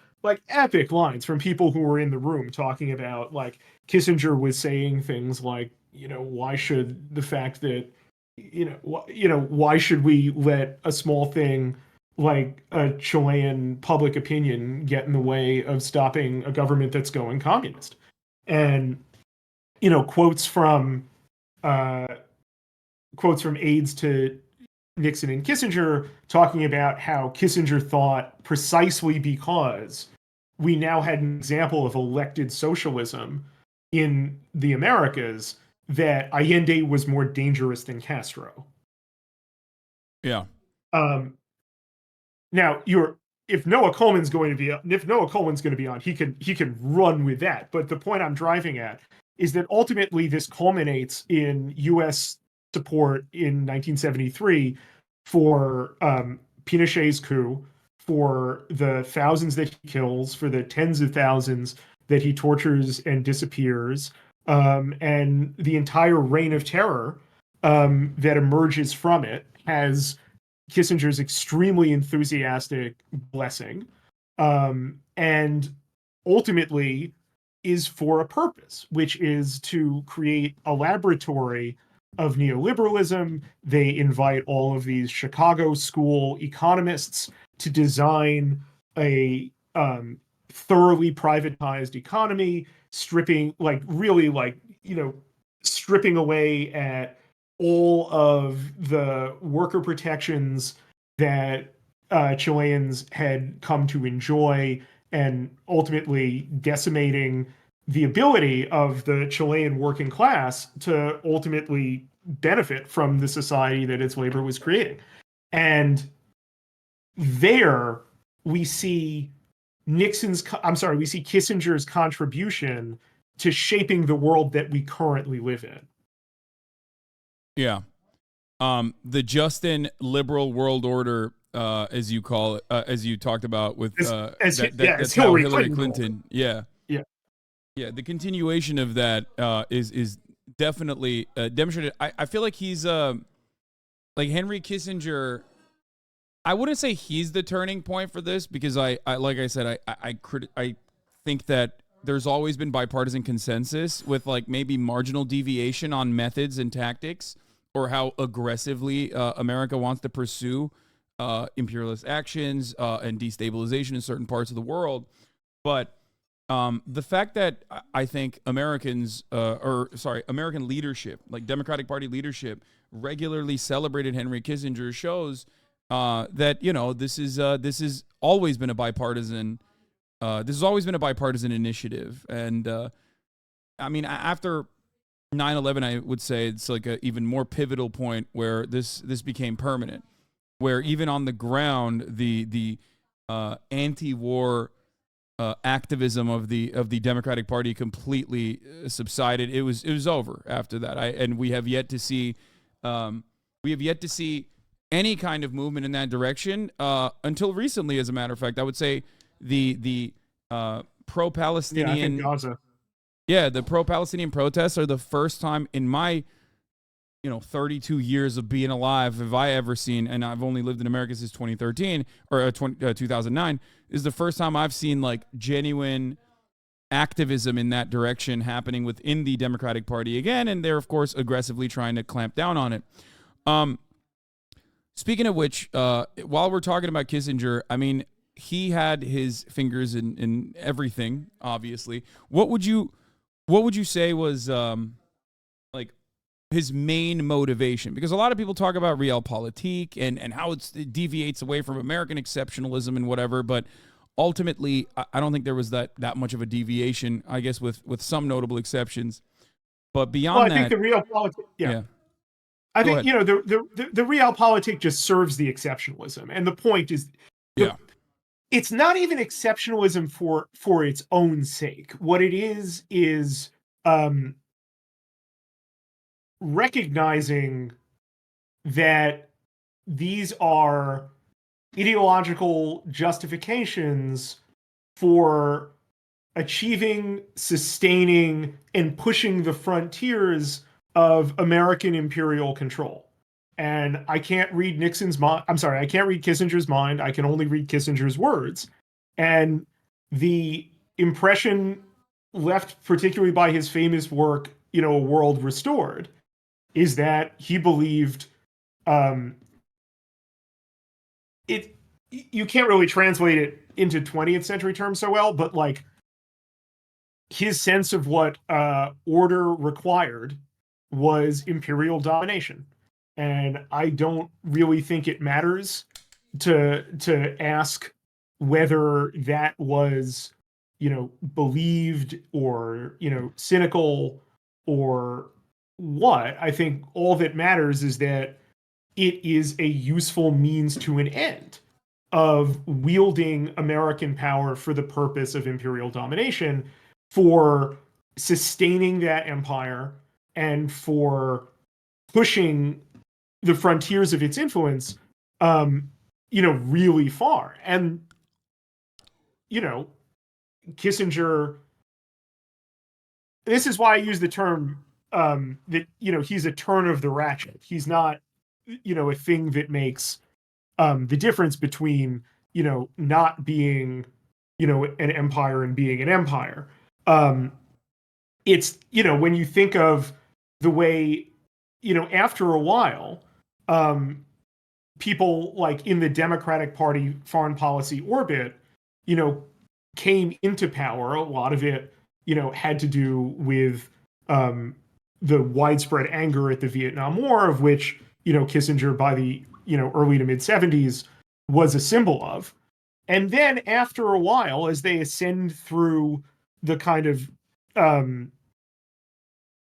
epic lines from people who were in the room talking about, Kissinger was saying things like, why should the fact that, why should we let a small thing like a Chilean public opinion get in the way of stopping a government that's going communist? And, quotes from aides to Nixon and Kissinger talking about how Kissinger thought, precisely because we now had an example of elected socialism in the Americas, that Allende was more dangerous than Castro. Yeah. Now, if Noah Coleman's going to be on, he can run with that. But the point I'm driving at is that ultimately this culminates in U.S. support in 1973 for Pinochet's coup, for the thousands that he kills, for the tens of thousands that he tortures and disappears, and the entire reign of terror that emerges from it has Kissinger's extremely enthusiastic blessing, and ultimately is for a purpose, which is to create a laboratory of neoliberalism. They invite all of these Chicago school economists to design a thoroughly privatized economy, stripping, like, really, like, stripping away at all of the worker protections that Chileans had come to enjoy, and ultimately decimating the ability of the Chilean working class to ultimately benefit from the society that its labor was creating. And there we see we see Kissinger's contribution to shaping the world that we currently live in. Yeah. The Justin liberal world order, as you call it, as you talked about with that's how Hillary Clinton. Yeah. The continuation of that is definitely demonstrated. I feel like he's like Henry Kissinger. I wouldn't say he's the turning point for this, because I like I said, I think that there's always been bipartisan consensus with, like, maybe marginal deviation on methods and tactics, or how aggressively America wants to pursue imperialist actions and destabilization in certain parts of the world. But the fact that I think American leadership, like Democratic Party leadership, regularly celebrated Henry Kissinger shows that this is always been a bipartisan. This has always been a bipartisan initiative, and I mean, after 9/11, I would say it's like a even more pivotal point where this became permanent, where even on the ground, the anti-war activism of the Democratic Party completely subsided. It was over after that. And we have yet to see any kind of movement in that direction until recently. As a matter of fact, I would say the pro-Palestinian, I think Gaza. Yeah, the pro-Palestinian protests are the first time in my 32 years of being alive have I ever seen, and I've only lived in America since 2013 or 2009, is the first time I've seen, like, genuine activism in that direction happening within the Democratic Party again, and they're, of course, aggressively trying to clamp down on it. Speaking of which, while we're talking about Kissinger, I mean, he had his fingers in everything, obviously. What would you say was like his main motivation? Because a lot of people talk about realpolitik and how it deviates away from American exceptionalism and whatever, but ultimately, I don't think there was that much of a deviation, I guess, with some notable exceptions. But beyond that, I think the realpolitik, I think, the realpolitik just serves the exceptionalism. And the point is, it's not even exceptionalism for its own sake. What it is recognizing that these are ideological justifications for achieving, sustaining, and pushing the frontiers of American imperial control. And I can't read Nixon's mind. I'm sorry, I can't read Kissinger's mind. I can only read Kissinger's words. And the impression left, particularly by his famous work, A World Restored, is that he believed you can't really translate it into 20th century terms so well, but, like, his sense of what order required was imperial domination. And I don't really think it matters to ask whether that was, believed or, cynical or what. I think all that matters is that it is a useful means to an end of wielding American power for the purpose of imperial domination, for sustaining that empire, and for pushing the frontiers of its influence, really far. And, Kissinger this is why I use the term that, he's a turn of the ratchet. He's not, a thing that makes the difference between, not being, an empire and being an empire. It's, when you think of the way, after a while, people like in the Democratic Party foreign policy orbit, came into power. A lot of it, had to do with the widespread anger at the Vietnam War, of which, Kissinger by the, early to mid 70s was a symbol of. And then after a while, as they ascend through the kind of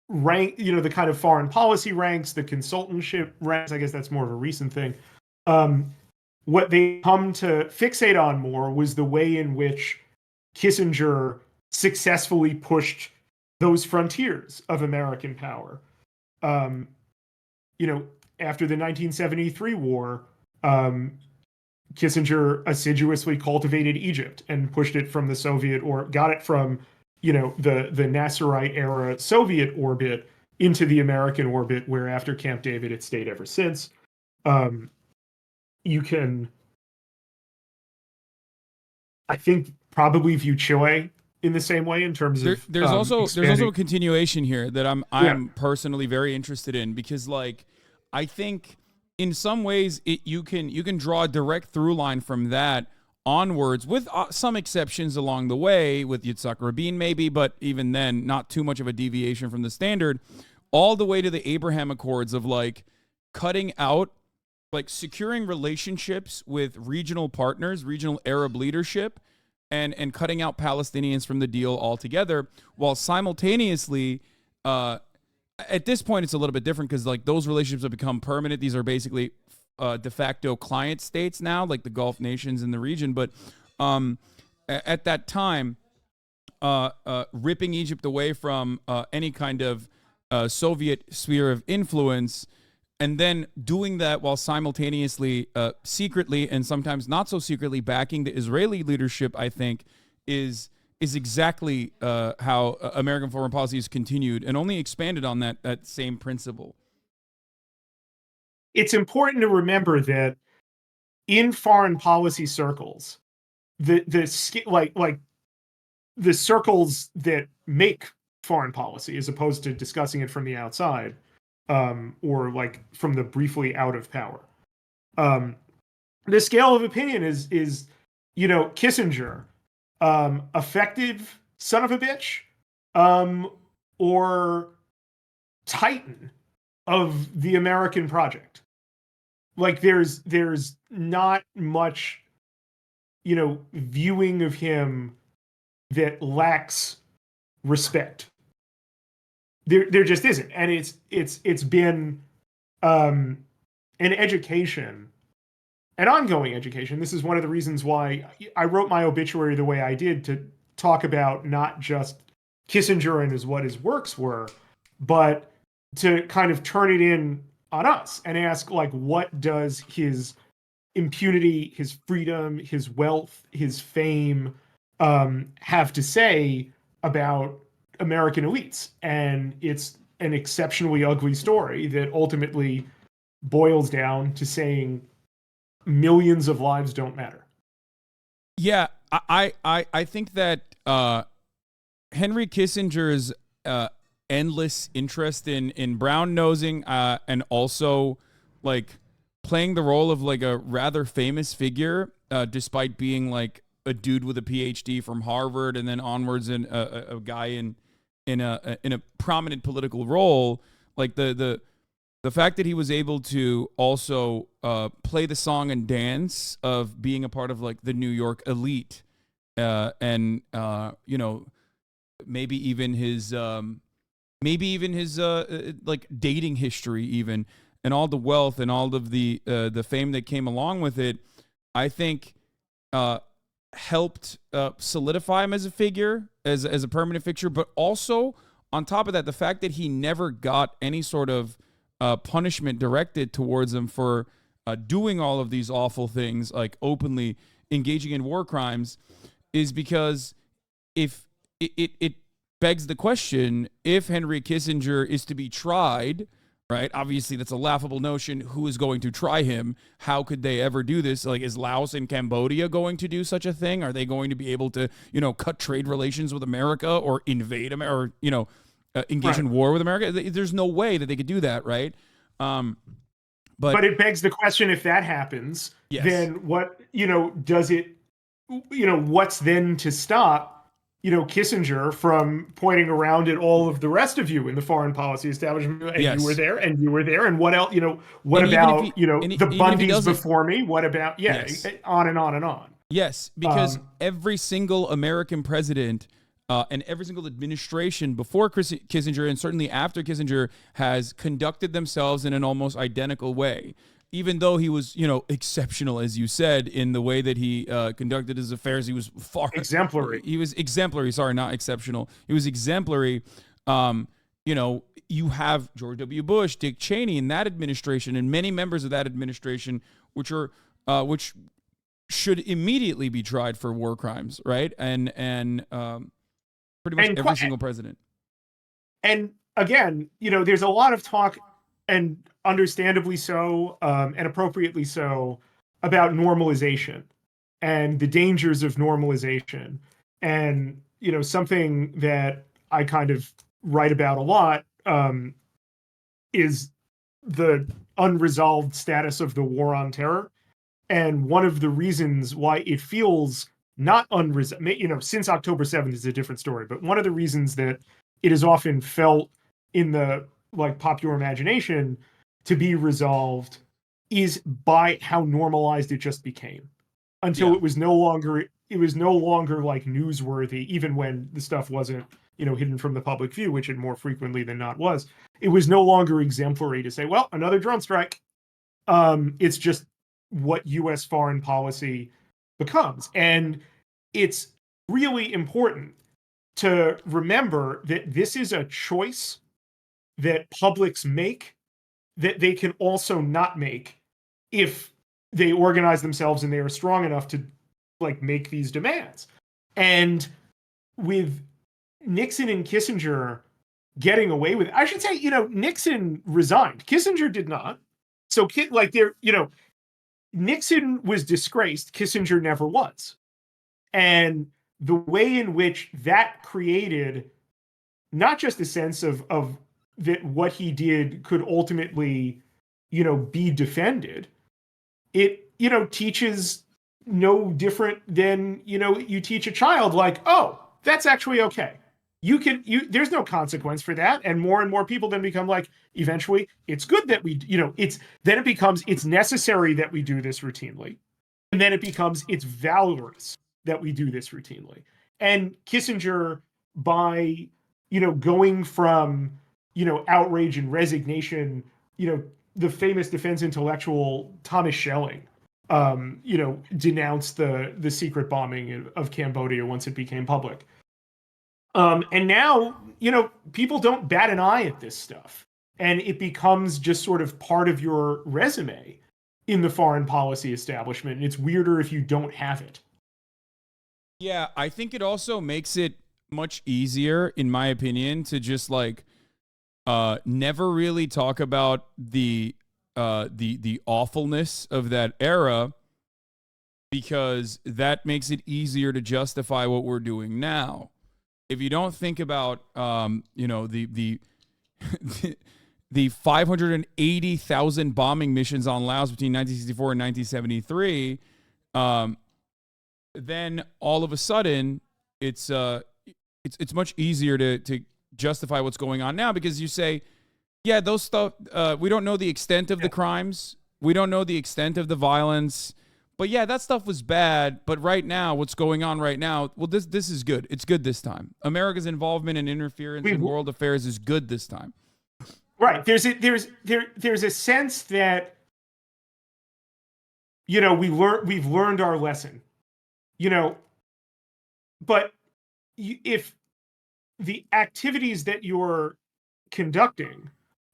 rank, the kind of foreign policy ranks, the consultantship ranks, I guess that's more of a recent thing. What they come to fixate on more was the way in which Kissinger successfully pushed those frontiers of American power. After the 1973 war, Kissinger assiduously cultivated Egypt and pushed it from the Soviet, or got it from, the Nasserite era Soviet orbit into the American orbit, where after Camp David it stayed ever since. You can, I think, probably view Chile in the same way in terms of there's also a continuation here that I'm personally very interested in, because like I think in some ways you can draw a direct through line from that onwards, with some exceptions along the way with Yitzhak Rabin maybe, but even then not too much of a deviation from the standard, all the way to the Abraham Accords of like cutting out, like securing relationships with regional partners, regional Arab leadership, and cutting out Palestinians from the deal altogether, while simultaneously, at this point it's a little bit different because like those relationships have become permanent. These are basically de facto client states now, like the Gulf nations in the region. But at that time, ripping Egypt away from any kind of Soviet sphere of influence, and then doing that while simultaneously, secretly and sometimes not so secretly backing the Israeli leadership, I think, is exactly how American foreign policy has continued and only expanded on that same principle. It's important to remember that in foreign policy circles, the circles that make foreign policy, as opposed to discussing it from the outside, or like from the briefly out of power. The scale of opinion is Kissinger, effective son of a bitch, or titan of the American project. Like there's not much, viewing of him that lacks respect. There just isn't, and it's been an education, an ongoing education. This is one of the reasons why I wrote my obituary the way I did, to talk about not just Kissinger and what his works were, but to kind of turn it in on us and ask, like, what does his impunity, his freedom, his wealth, his fame have to say about American elites? And it's an exceptionally ugly story that ultimately boils down to saying millions of lives don't matter. Yeah, I think that Henry Kissinger's endless interest in brown nosing and also like playing the role of like a rather famous figure, despite being like a dude with a PhD from Harvard and then onwards, and a guy in a prominent political role, like the fact that he was able to also play the song and dance of being a part of like the New York elite, and maybe even his like dating history even, and all the wealth and all of the fame that came along with it, I think helped solidify him as a figure, as a permanent fixture. But also on top of that, the fact that he never got any sort of punishment directed towards him for doing all of these awful things, like openly engaging in war crimes, is because if it begs the question, if Henry Kissinger is to be tried, right? Obviously, that's a laughable notion. Who is going to try him? How could they ever do this? Like, is Laos and Cambodia going to do such a thing? Are they going to be able to, cut trade relations with America or invade America, or, engage in war with America? There's no way that they could do that, right? But it begs the question, if that happens, then what, does it, what's then to stop Kissinger from pointing around at all of the rest of you in the foreign policy establishment, and you were there, and you were there, and what else? What about the Bundys before me? What about on and on and on? Yes, because every single American president and every single administration before Kissinger, and certainly after Kissinger, has conducted themselves in an almost identical way. Even though he was, exceptional, as you said, in the way that he conducted his affairs, he was exemplary. He was exemplary. Sorry, not exceptional. He was exemplary. You have George W. Bush, Dick Cheney in that administration, and many members of that administration, which should immediately be tried for war crimes, right? And pretty much every single president. And again, there's a lot of talk, and understandably so, and appropriately so, about normalization and the dangers of normalization. And, something that I kind of write about a lot is the unresolved status of the war on terror. And one of the reasons why it feels not unresolved, since October 7th is a different story, but one of the reasons that it is often felt in the popular imagination to be resolved is by how normalized it just became, until it was no longer newsworthy, even when the stuff wasn't hidden from the public view, which it more frequently than not was. It was no longer exemplary to say, well, another drone strike. It's just what U.S. foreign policy becomes. And it's really important to remember that this is a choice that publics make, that they can also not make if they organize themselves and they are strong enough to make these demands. And with Nixon and Kissinger getting away with it, I should say, Nixon resigned. Kissinger did not. So Nixon was disgraced. Kissinger never was. And the way in which that created not just a sense of that what he did could ultimately, be defended, it, teaches no different than, you teach a child, oh, that's actually okay. There's no consequence for that. And more people then become eventually, it's good that we, it's necessary that we do this routinely. And then it becomes, it's valorous that we do this routinely. And Kissinger, by, going from, outrage and resignation, the famous defense intellectual Thomas Schelling, denounced the secret bombing of Cambodia once it became public. And now, people don't bat an eye at this stuff. And it becomes just sort of part of your resume in the foreign policy establishment. And it's weirder if you don't have it. Yeah, I think it also makes it much easier, in my opinion, to just never really talk about the awfulness of that era, because that makes it easier to justify what we're doing now. If you don't think about the 580,000 bombing missions on Laos between 1964 and 1973, then all of a sudden it's much easier to justify what's going on now, because you say, yeah, those stuff, we don't know the extent of the crimes, we don't know the extent of the violence, but yeah, that stuff was bad. But right now, what's going on right now, well, this is good. It's good this time. America's involvement and interference in world affairs is good this time. Right. There's a sense that we've learned our lesson. But if the activities that you're conducting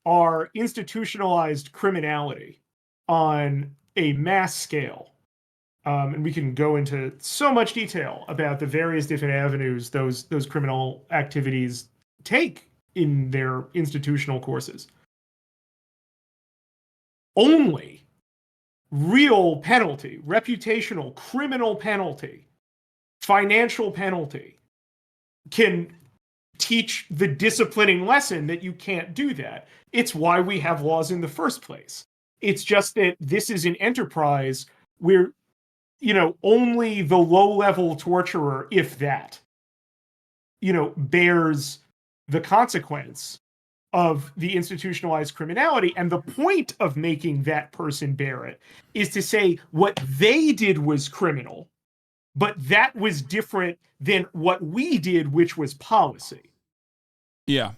are institutionalized criminality on a mass scale, and we can go into so much detail about the various different avenues those criminal activities take in their institutional courses. Only real penalty, reputational, criminal penalty, financial penalty can teach the disciplining lesson that you can't do that. It's why we have laws in the first place. It's just that this is an enterprise where, only the low-level torturer, if that, bears the consequence of the institutionalized criminality. And the point of making that person bear it is to say what they did was criminal, but that was different than what we did, which was policy. Yeah.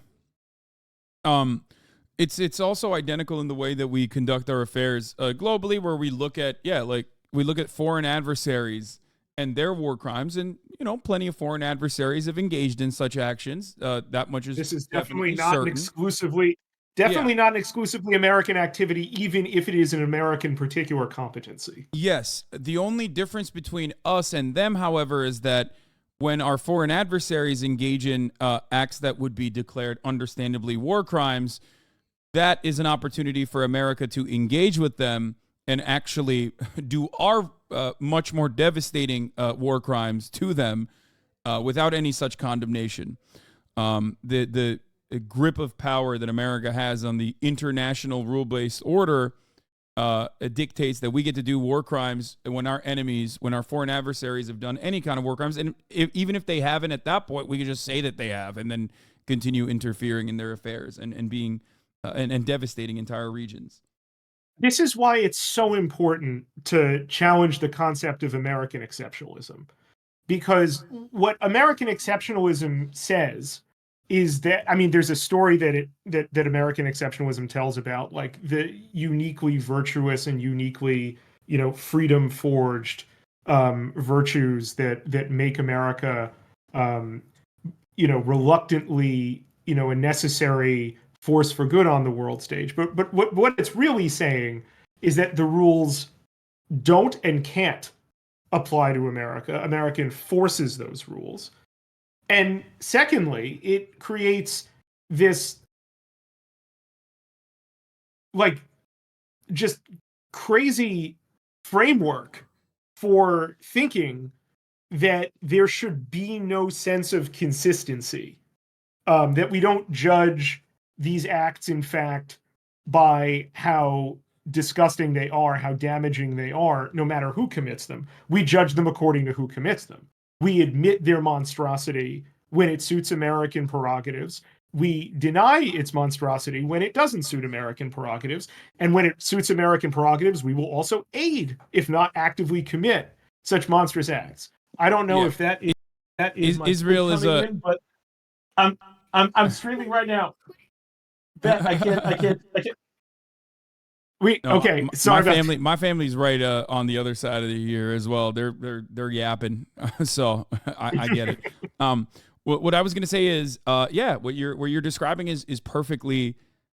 It's also identical in the way that we conduct our affairs globally, where we look at we look at foreign adversaries and their war crimes, and plenty of foreign adversaries have engaged in such actions. That much is this is definitely not certain. not an exclusively American activity, even if it is an American particular competency. Yes, the only difference between us and them, however, is that when our foreign adversaries engage in acts that would be declared understandably war crimes, that is an opportunity for America to engage with them and actually do our much more devastating war crimes to them without any such condemnation. The grip of power that America has on the international rule-based order dictates that we get to do war crimes when our enemies, when our foreign adversaries have done any kind of war crimes. And even if they haven't at that point, we can just say that they have and then continue interfering in their affairs and being and devastating entire regions. This is why it's so important to challenge the concept of American exceptionalism. Because what American exceptionalism says is that, there's a story that American exceptionalism tells about, like, the uniquely virtuous and uniquely, freedom forged virtues that make America, reluctantly, a necessary force for good on the world stage. But what it's really saying is that the rules don't and can't apply to America. America enforces those rules. And secondly, it creates this just crazy framework for thinking that there should be no sense of consistency, that we don't judge these acts, in fact, by how disgusting they are, how damaging they are, no matter who commits them. We judge them according to who commits them. We admit their monstrosity when it suits American prerogatives. We deny its monstrosity when it doesn't suit American prerogatives. And when it suits American prerogatives, we will also aid, if not actively commit, such monstrous acts. I don't know if that is my Israel is a... in, but I'm streaming right now. I can't. Okay. Sorry. My family's right on the other side of the year as well. They're yapping, so I get it. What I was gonna say is, what you're describing is perfectly.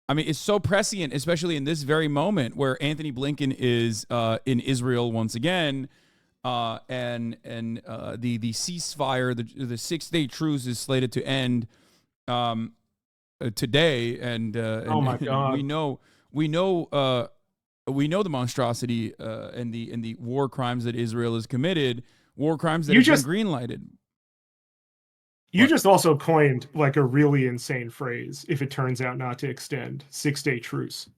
It's so prescient, especially in this very moment where Anthony Blinken is in Israel once again, and the ceasefire, the 6-day truce is slated to end today, and oh my God, we know the monstrosity and the war crimes that Israel has committed, war crimes that have been green-lighted. You just also coined like a really insane phrase, if it turns out not to extend, 6-day truce.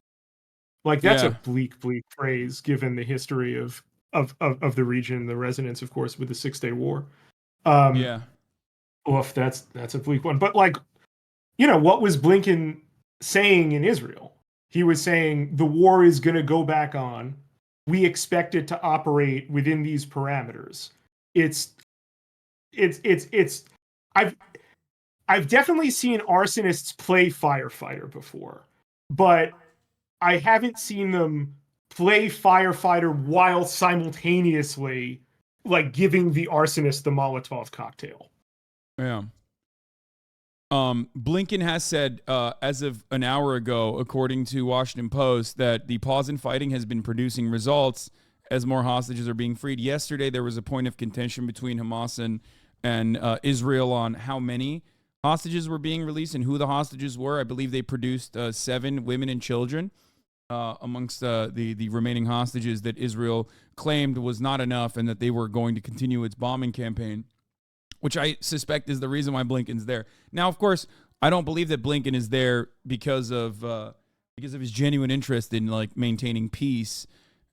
Like, that's a bleak phrase given the history of the region, the resonance, of course, with the 6-day war. Oof, that's a bleak one. But what was Blinken saying in Israel? He was saying the war is going to go back on. We expect it to operate within these parameters. I've definitely seen arsonists play firefighter before, but I haven't seen them play firefighter while simultaneously giving the arsonist the Molotov cocktail. Yeah. Blinken has said, as of an hour ago, according to Washington Post, that the pause in fighting has been producing results as more hostages are being freed. Yesterday, there was a point of contention between Hamas and Israel on how many hostages were being released and who the hostages were. I believe they produced 7 women and children amongst the remaining hostages that Israel claimed was not enough and that they were going to continue its bombing campaign, which I suspect is the reason why Blinken's there. Now, of course, I don't believe that Blinken is there because of his genuine interest in like maintaining peace.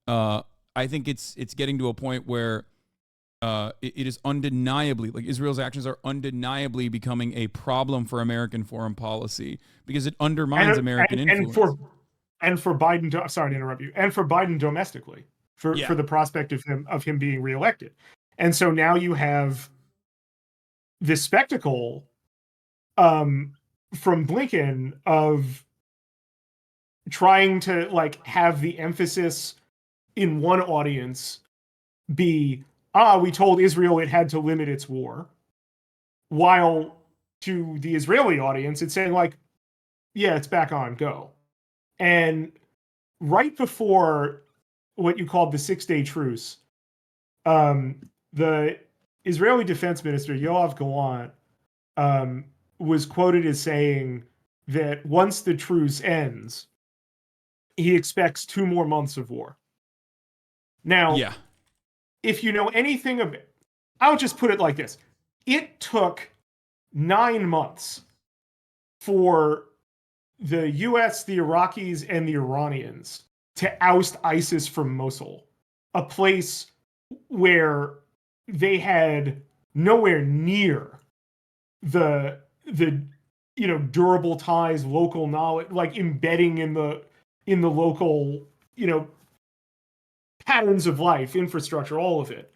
I think it's getting to a point where it is undeniably, like Israel's actions are undeniably becoming a problem for American foreign policy because it undermines American influence. And for Biden, sorry to interrupt you, and for Biden domestically, for the prospect of him being reelected. And so now you have this spectacle from Blinken of trying to like have the emphasis in one audience be, we told Israel it had to limit its war, while to the Israeli audience it's saying like, yeah, it's back on, go. And right before what you called the 6-day truce, the Israeli defense minister, Yoav Gallant, was quoted as saying that once the truce ends, he expects 2 more months of war. Now, if you know anything of it, I'll just put it like this. It took 9 months for the US, the Iraqis, and the Iranians to oust ISIS from Mosul, a place where they had nowhere near the durable ties, local knowledge, like embedding in the local, patterns of life, infrastructure, all of it.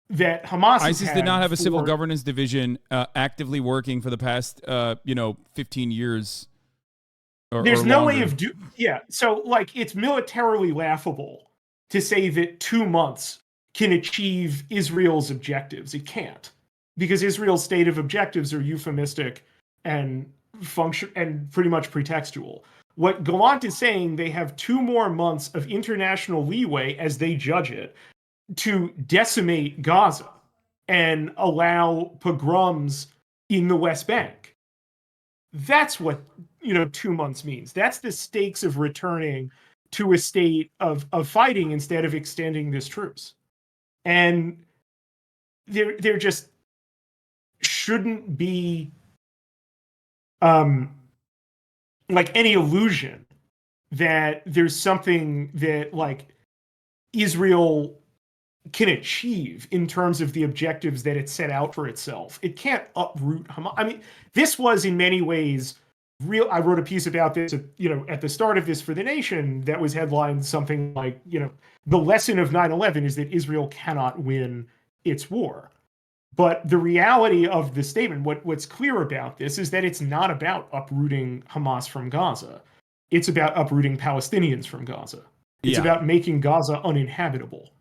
That Hamas ISIS did not have a civil governance division actively working for the past 15 years. There's no way of so like it's militarily laughable to say that 2 months can achieve Israel's objectives. It can't, because Israel's stated objectives are euphemistic and function and pretty much pretextual. What Gallant is saying, they have 2 more months of international leeway as they judge it to decimate Gaza and allow pogroms in the West Bank. That's what 2 months means. That's the stakes of returning to a state of fighting instead of extending this truce. And there just shouldn't be like any illusion that there's something that like Israel can achieve in terms of the objectives that it set out for itself. It can't uproot Hamas. I mean, this was in many ways real. I wrote a piece about this, at the start of this for The Nation that was headlined something like, the lesson of 9/11 is that Israel cannot win its war. But the reality of the statement, what's clear about this is that it's not about uprooting Hamas from Gaza. It's about uprooting Palestinians from Gaza. It's about making Gaza uninhabitable.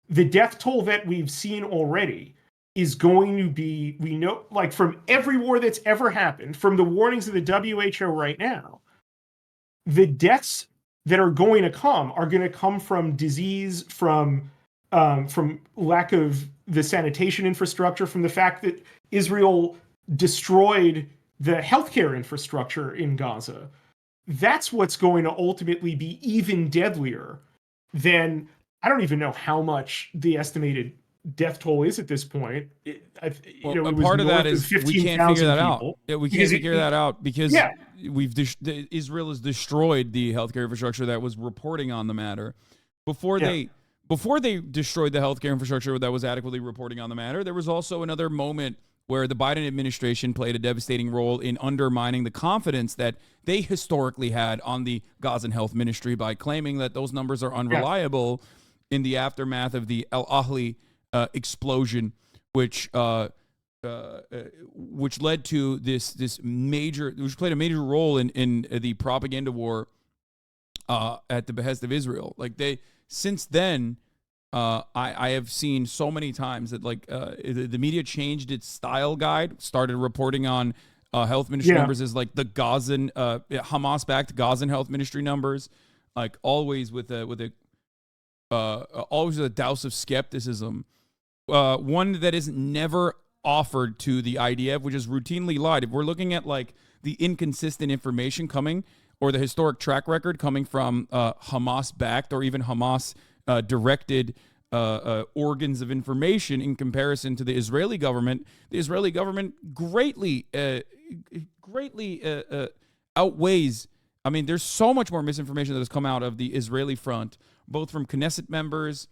The death toll that we've seen already is going to be, we know, like from every war that's ever happened, from the warnings of the WHO right now, the deaths that are going to come from disease, from lack of the sanitation infrastructure, from the fact that Israel destroyed the healthcare infrastructure in Gaza. That's what's going to ultimately be even deadlier than, I don't even know how much the estimated death toll is at this point. Part of that is we can't figure that out. Yeah, we can't figure that out because Israel has destroyed the healthcare infrastructure that was reporting on the matter. Before they destroyed the healthcare infrastructure that was adequately reporting on the matter, there was also another moment where the Biden administration played a devastating role in undermining the confidence that they historically had on the Gazan health ministry by claiming that those numbers are unreliable in the aftermath of the Al Ahli explosion, which led to which played a major role in the propaganda war at the behest of Israel. Since then, I have seen so many times that the media changed its style guide, started reporting on health ministry numbers as like the Gazan Hamas-backed Gazan health ministry numbers, like always with a always a douse of skepticism. One that is never offered to the IDF, which is routinely lied. If we're looking at like the inconsistent information coming, or the historic track record coming from Hamas-backed or even Hamas-directed organs of information in comparison to the Israeli government greatly outweighs. I mean, there's so much more misinformation that has come out of the Israeli front, both from Knesset members,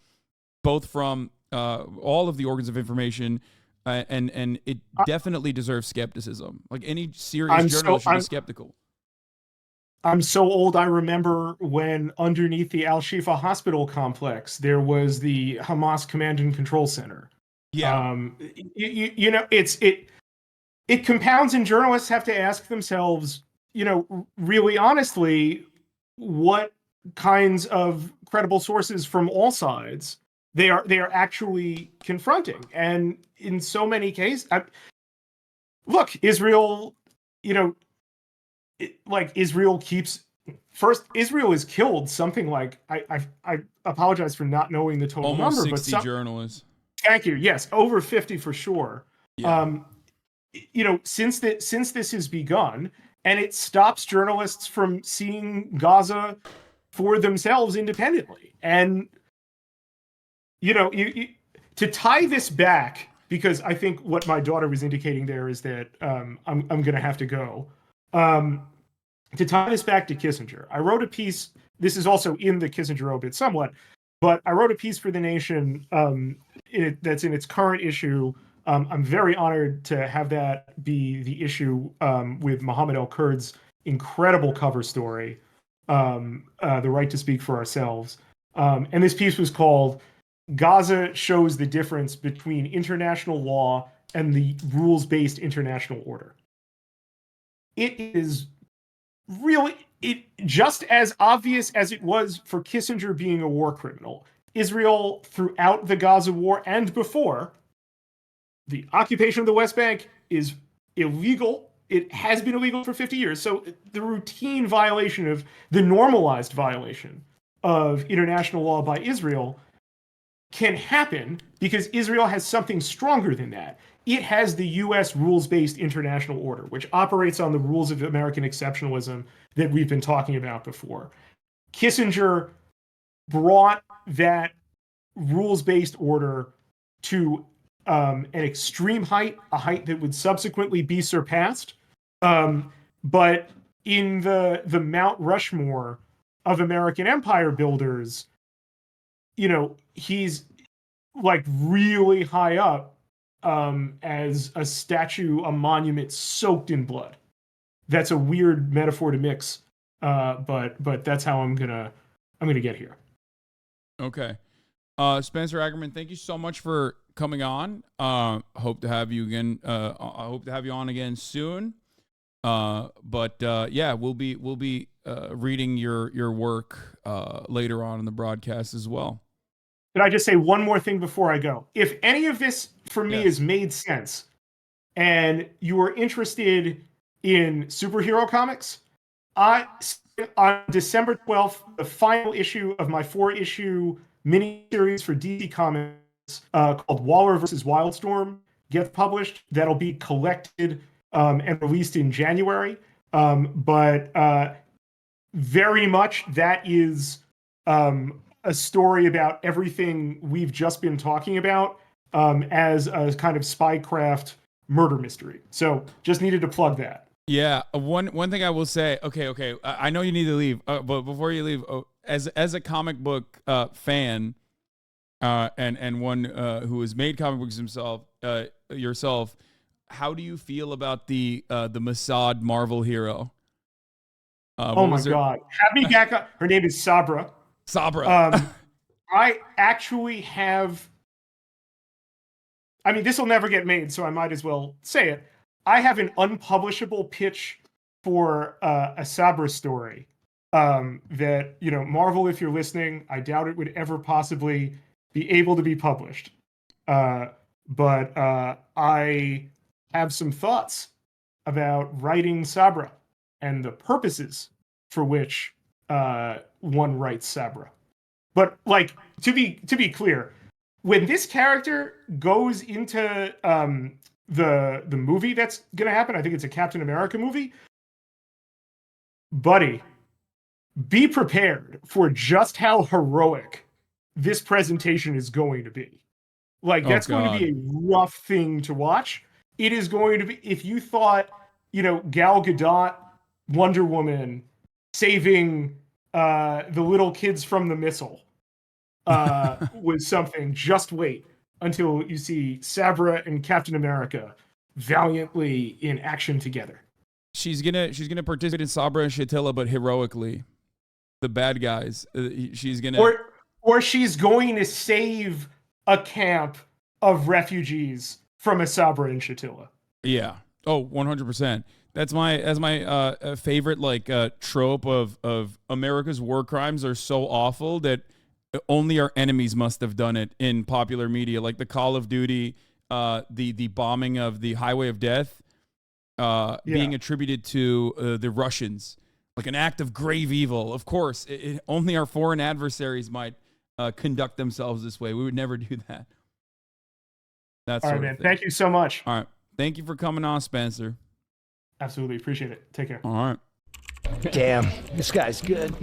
both from all of the organs of information, and it definitely deserves skepticism. Like any serious journalist should be skeptical. I'm so old, I remember when underneath the Al-Shifa hospital complex, there was the Hamas Command and Control Center. Yeah. You know, it compounds, and journalists have to ask themselves, you know, really honestly, what kinds of credible sources from all sides they are actually confronting. And in so many cases, look, Israel, you know, Israel has killed something like, I apologize for not knowing the total almost number, 60 journalists. Thank you. Yes, over 50 for sure. Yeah. You know, since this has begun, and it stops journalists from seeing Gaza for themselves independently. And you know, to tie this back, because I think what my daughter was indicating there is that I'm going to have to go. To tie this back to Kissinger, I wrote a piece. This is also in the Kissinger obit somewhat, but I wrote a piece for The Nation that's in its current issue. I'm very honored to have that be the issue with Mohammed El-Kurd's incredible cover story, The Right to Speak for Ourselves. And this piece was called Gaza Shows the Difference Between International Law and the Rules-Based International Order. It is really just as obvious as it was for Kissinger being a war criminal. Israel, throughout the Gaza war and before, the occupation of the West Bank is illegal. It has been illegal for 50 years. So the routine violation of the normalized violation of international law by Israel can happen because Israel has something stronger than that. It has the U.S. rules-based international order, which operates on the rules of American exceptionalism that we've been talking about before. Kissinger brought that rules-based order to an extreme height, a height that would subsequently be surpassed. But in the Mount Rushmore of American empire builders, you know, he's like really high up as a statue, a monument soaked in blood. That's a weird metaphor to mix, but that's how I'm gonna get here. Okay, Spencer Ackerman, thank you so much for coming on. Hope to have you again. I hope to have you on again soon. But yeah, we'll be reading your work later on in the broadcast as well. Could I just say one more thing before I go? If any of this for me has made sense, and you are interested in superhero comics, on December 12th, the final issue of my 4-issue miniseries for DC Comics called Waller vs. Wildstorm gets published. That'll be collected and released in January. But very much that is a story about everything we've just been talking about as a kind of spycraft murder mystery. So just needed to plug that. Yeah, one thing I will say. Okay. I know you need to leave, but before you leave, as a comic book fan, and one who has made comic books himself, yourself, how do you feel about the Mossad Marvel hero? Oh my God! Have me back up. Her name is Sabra. I actually have. I mean, this will never get made, so I might as well say it. I have an unpublishable pitch for a Sabra story that, you know, Marvel, if you're listening, I doubt it would ever possibly be able to be published. But I have some thoughts about writing Sabra and the purposes for which one writes Sabra. But like to be clear, when this character goes into the movie that's gonna happen, I think it's a Captain America movie. Buddy, be prepared for just how heroic this presentation is going to be. Like, that's going to be a rough thing to watch. It is going to be, if you thought, Gal Gadot, Wonder Woman, saving the little kids from the missile was something, just wait until you see Sabra and Captain America valiantly in action together. She's gonna participate in Sabra and Shatilla, but heroically. The bad guys. She's gonna or she's going to save a camp of refugees from a Sabra and Shatilla. Yeah. Oh, 100%. That's my favorite trope of America's war crimes are so awful that only our enemies must have done it in popular media, like the Call of Duty, the bombing of the Highway of Death. Being attributed to the Russians, like an act of grave evil. Of course, only our foreign adversaries might conduct themselves this way. We would never do that. That's all right, man. Thank you so much. All right. Thank you for coming on, Spencer. Absolutely. Appreciate it. Take care. All right. Damn, this guy's good.